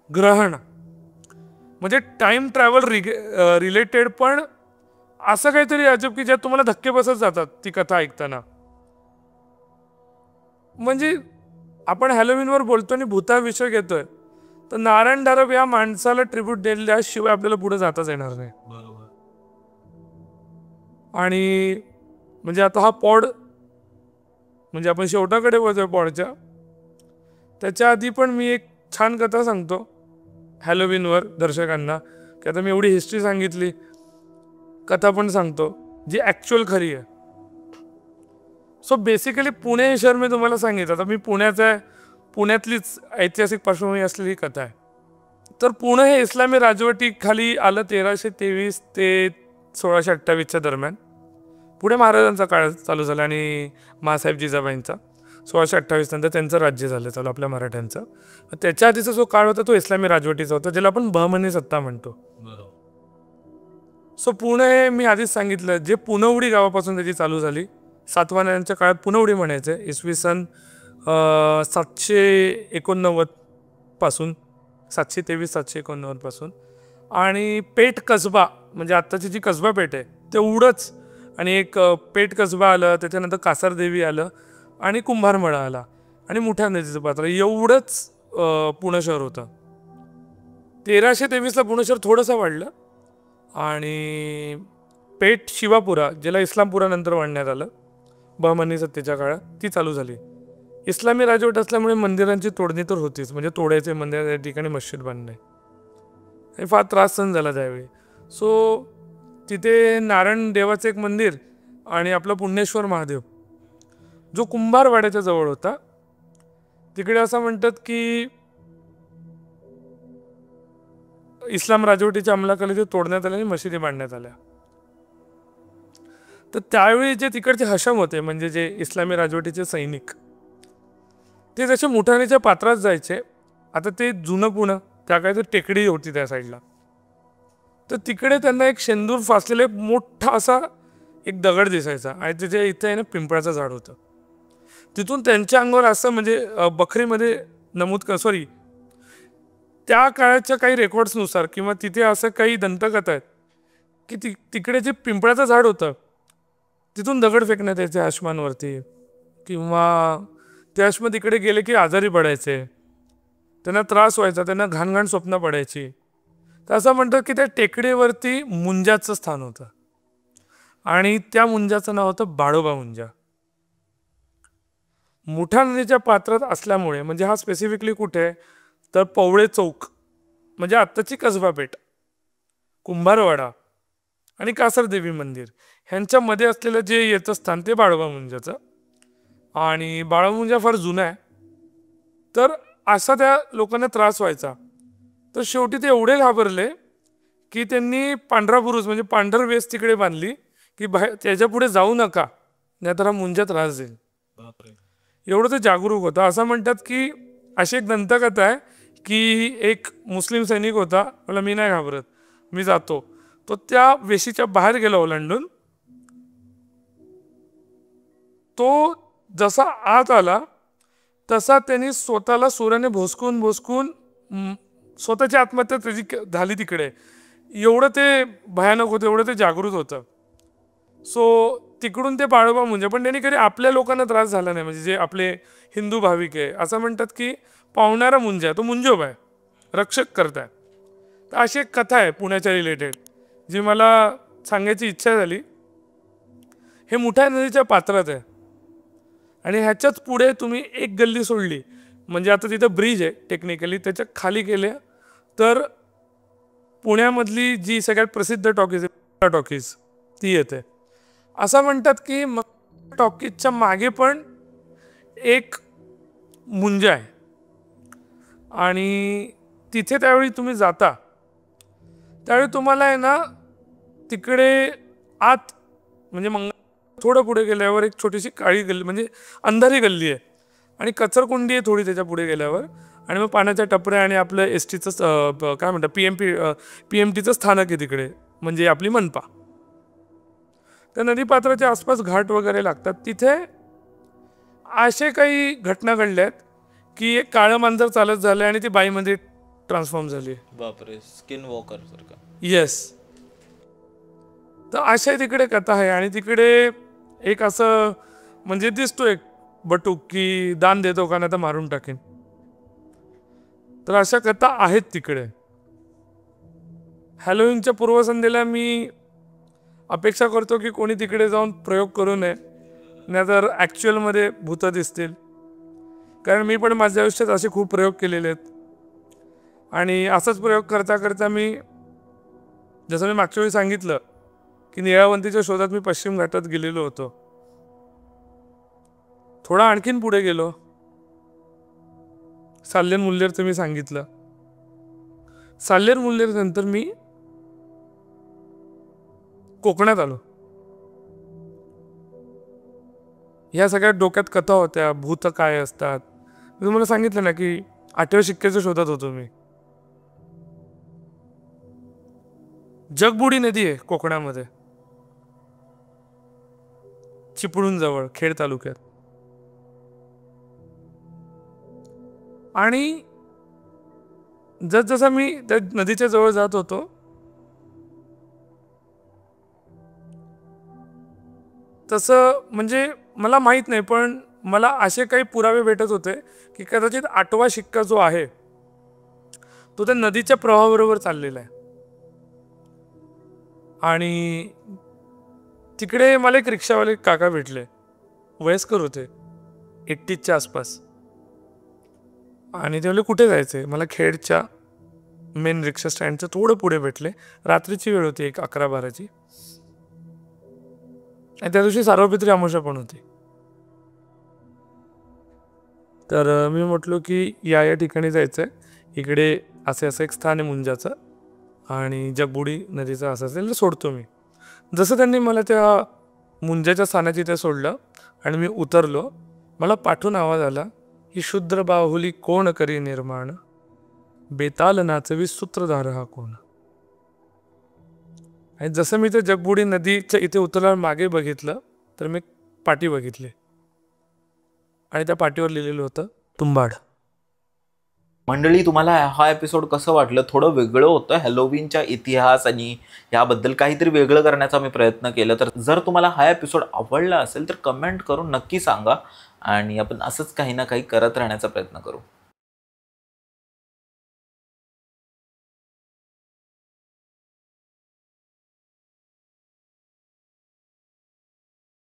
ग्रहण म्हणजे टाइम ट्रॅव्हल रिलेटेड, पण असं काहीतरी अजब की ज्यात तुम्हाला धक्के बसत जातात ती कथा ऐकताना. म्हणजे आपण हॅलोविनवर बोलतो आणि भूताविषय घेतोय, तर नारायण धारप या माणसाला ट्रिब्यूट दिल्याशिवाय आपल्याला पुढे जाताच येणार नाही. आणि म्हणजे आता हा पॉड, म्हणजे आपण शेवटाकडे बोलतोय पॉडच्या, त्याच्या आधी पण मी एक छान कथा सांगतो हॅलोविनवर दर्शकांना, की आता मी एवढी हिस्ट्री सांगितली, कथा पण सांगतो जी ॲक्च्युअल खरी आहे. सो बेसिकली पुणे शहर मी तुम्हाला सांगितलं, आता मी पुण्यातलीच ऐतिहासिक पार्श्वभूमी असलेली कथा आहे. तर पुणे हे इस्लामी राजवटीखाली आलं 1323 ते 1628च्या दरम्यान. पुढे महाराजांचा काळ चालू झाला आणि मासाहेब जिजाबाईंचा. 1628 नंतर त्यांचं राज्य झालं चालू आपल्या मराठ्यांचं. त्याच्या आधीचा जो काळ होता तो इस्लामी राजवटीचा होता, ज्याला आपण बहमनी सत्ता म्हणतो. सो पुणे मी आधीच सांगितलं, जे पुनवडी गावापासून त्याची चालू झाली. सातवाहनांच्या काळात पुनवडी म्हणायचे, इसवी सन 789 पासून, 723 789 पासून. आणि पेठ कसबा म्हणजे आत्ताची जी कसबा पेठ आहे तेवढंच, आणि एक पेठ कसबा आलं, त्याच्यानंतर कासारदेवी आलं आणि कुंभारमळा आला आणि मुठा नदीचं पात्र, एवढंच पुणे शहर होतं. 1323ला पुणे शहर थोडंसं वाढलं आणि पेठ शिवापुरा, ज्याला इस्लामपुरानंतर वाढण्यात आलं बहमनी सत्तेच्या काळात, ती चालू झाली. इस्लामी राजवट असल्यामुळे मंदिरांची तोडणी तर होतीच, म्हणजे तोडायचे मंदिर, त्या ठिकाणी मस्जिद बांधणे, हे फार त्रास सहन झाला त्यावेळी. सो तिथे नारायण देवाचं एक मंदिर आणि आपलं पुण्येश्वर महादेव जो कुंभारवाड्याच्या जवळ होता, तिकडे असं म्हणतात की इस्लाम राजवटीच्या अंमलाखाली ते तोडण्यात आले आणि मशिदी बांधण्यात आल्या. तर त्यावेळी जे तिकडचे हशम होते, म्हणजे जे इस्लामी राजवटीचे सैनिक, ते जसे मुठाण्याच्या पात्रात जायचे. आता ते जुनं पुणं, त्या काही तर टेकडी होती त्या साईडला, तर तिकडे त्यांना एक शेंदूर फासलेला एक मोठा असा एक दगड दिसायचा आणि त्याच्या इथे ना पिंपळाचं झाड होतं. तिथून त्यांच्या अंगावर असं म्हणजे बखरीमध्ये नमूद सॉरी त्या काळाच्या काही रेकॉर्ड्सनुसार किंवा तिथे असं काही दंतकथा आहेत की तिकडे जे पिंपळाचं झाड होतं तिथून दगड फेकण्यात यायचे आश्मांवरती, किंवा ते आश्म तिकडे गेले की आजारी पडायचे, त्यांना त्रास व्हायचा, त्यांना घाण स्वप्न पडायची. तर असं म्हणतात की त्या टेकडीवरती मुंजाचं स्थान होतं आणि त्या मुंजाचं नाव होतं बाळोबा मुंजा. मुठा नदीच्या पात्रात असल्यामुळे, म्हणजे हा स्पेसिफिकली कुठे तर पवळे चौक म्हणजे आत्ताची कसबा पेठ, कुंभारवाडा आणि कासरदेवी मंदिर ह्यांच्यामध्ये असलेलं जे येतं स्थान ते बाळोबा मुंजाचं. आणि बाळोबा मुंजा फार जुना आहे, तर असा त्या लोकांना त्रास व्हायचा. तर शेवटी ते एवढे घाबरले की त्यांनी पांढरा बुरुज म्हणजे पांढर वेस तिकडे बांधली की बाहेर त्याच्या पुढे जाऊ नका, नाहीतर हा मुंजा त्रास देईल. एवढं ते जागरूक होतं. असं म्हणतात की अशी एक दंतकथा आहे की एक मुस्लिम सैनिक होता, मला मी नाही घाबरत, मी जातो. तो त्या वेशीच्या बाहेर गेला ओलांडून. तो जसा आत आला तसा त्यांनी स्वतःला सूर्याने भोसकून स्वतःची आत्महत्या त्याची झाली तिकडे. एवढं ते भयानक होतं, एवढं ते जागृत होतं. सो तिकडून ते बाळोबा मुंजा, पण त्यांनी कधी आपल्या लोकांना त्रास झाला नाही, म्हणजे जे आपले हिंदू भाविक आहे असं म्हणतात की पावणारा मुंजा तो मुंजोबा आहे, रक्षक करताय. तर अशी एक कथा आहे पुण्याच्या रिलेटेड जी मला सांगायची इच्छा झाली. हे मुठा नदीच्या पात्रात आहे आणि ह्याच्याच पुढे तुम्ही एक गल्ली सोडली, म्हणजे आता तिथं ब्रिज आहे टेक्निकली, त्याच्या खाली गेले तर पुण्यामधली जी सगळ्यात प्रसिद्ध टॉकीज आहे टॉकीज ती येते. असं म्हणतात की टॉकीजच्या मागे पण एक मुंज आहे आणि तिथे त्यावेळी तुम्ही जाता त्यावेळी तुम्हाला आहे ना तिकडे आत म्हणजे थोडं पुढे गेल्यावर एक छोटीशी काळी गल्ली म्हणजे अंधारी गल्ली आहे आणि कचरकुंडी आहे थोडी त्याच्या पुढे गेल्यावर आणि मग पाण्याच्या टपऱ्या आणि आपलं STचं काय म्हणतात PMTचं स्थानक आहे तिकडे म्हणजे आपली मनपा. त्या नदीपात्राच्या आसपास घाट वगैरे लागतात. तिथे असे काही घटना घडल्यात की एक काळं मांजर चालत झालं आणि ती बाईमध्ये ट्रान्सफॉर्म झाली. बापरे, स्किन वॉकर सारखं. येस. तर अशा तिकडे कथा आहे आणि तिकडे एक असं म्हणजे दिसतो एक बटूक की दान देतो का नाही तर मारून टाकेन. तर अशा कथा आहेत तिकडे. हॅलोविनच्या पूर्वसंध्येला मी अपेक्षा करतो की कोणी तिकडे जाऊन प्रयोग करू नये नाहीतर ॲक्च्युअलमध्ये भूतं दिसतील. कारण मी पण माझ्या आयुष्यात असे खूप प्रयोग केलेले आहेत आणि असाच प्रयोग करता करता मी जसं मी मागच्या वेळी सांगितलं की निळावंतीच्या शोधात मी पश्चिम घाटात गेलेलो होतो. थोडा आणखीन पुढे गेलो. साल्लेर मुल्लेरचं मी सांगितलं. साल्लेर मुल्लेर नंतर मी कोकणात आलो. ह्या सगळ्या डोक्यात कथा होत्या, भूत काय असतात. मी तुम्हाला सांगितलं ना की 8व्या शिक्क्याच्या शोधात होतो मी. जगबुडी नदी आहे कोकणामध्ये, चिपळूण जवळ खेड तालुक्यात. आणि जसजसा मी त्या नदीच्या जवळ जात होतो तसं म्हणजे मला माहीत नाही पण मला असे काही पुरावे भेटत होते की कदाचित 8वा शिक्का जो आहे तो त्या नदीच्या प्रवाहाबरोबर चाललेला आहे. आणि तिकडे मला एक रिक्षावाले काका भेटले, वयस्कर होते, 80च्या आसपास. आणि ते म्हणले कुठे जायचे. मला खेडच्या मेन रिक्षा स्टँडचं थोडं पुढे भेटले. रात्रीची वेळ होती, 11-12ची. आणि त्या दिवशी सार्वपित्री अमावस्या पण होती. तर मी म्हटलो की या ठिकाणी जायचं आहे, इकडे असं एक स्थान आहे मुंजाचं आणि जगबुडी नदीचं असं असेल तर सोडतो मी. जसं त्यांनी मला त्या मुंजाच्या स्थानाची ते सोडलं आणि मी उतरलो. मला पाठून आवाज आला की शुद्र बाहुली कोण करी निर्माण, बेताल नाचवी सूत्रधार हा कोण. आणि जसं मी ते जगबुडी नदीच्या इथे उतरल्यावर मागे बघितलं तर मी पाटी बघितली आणि त्या पाटीवर लिहिलेलं होतं तुंबाड. मंडळी, तुम्हाला हा एपिसोड कसं वाटलं? थोडं वेगळं होतं. हॅलोवीनच्या इतिहास आणि याबद्दल काहीतरी वेगळं करण्याचा मी प्रयत्न केला. तर जर तुम्हाला हा एपिसोड आवडला असेल तर कमेंट करून नक्की सांगा आणि आपण असंच काही ना काही करत राहण्याचा प्रयत्न करू.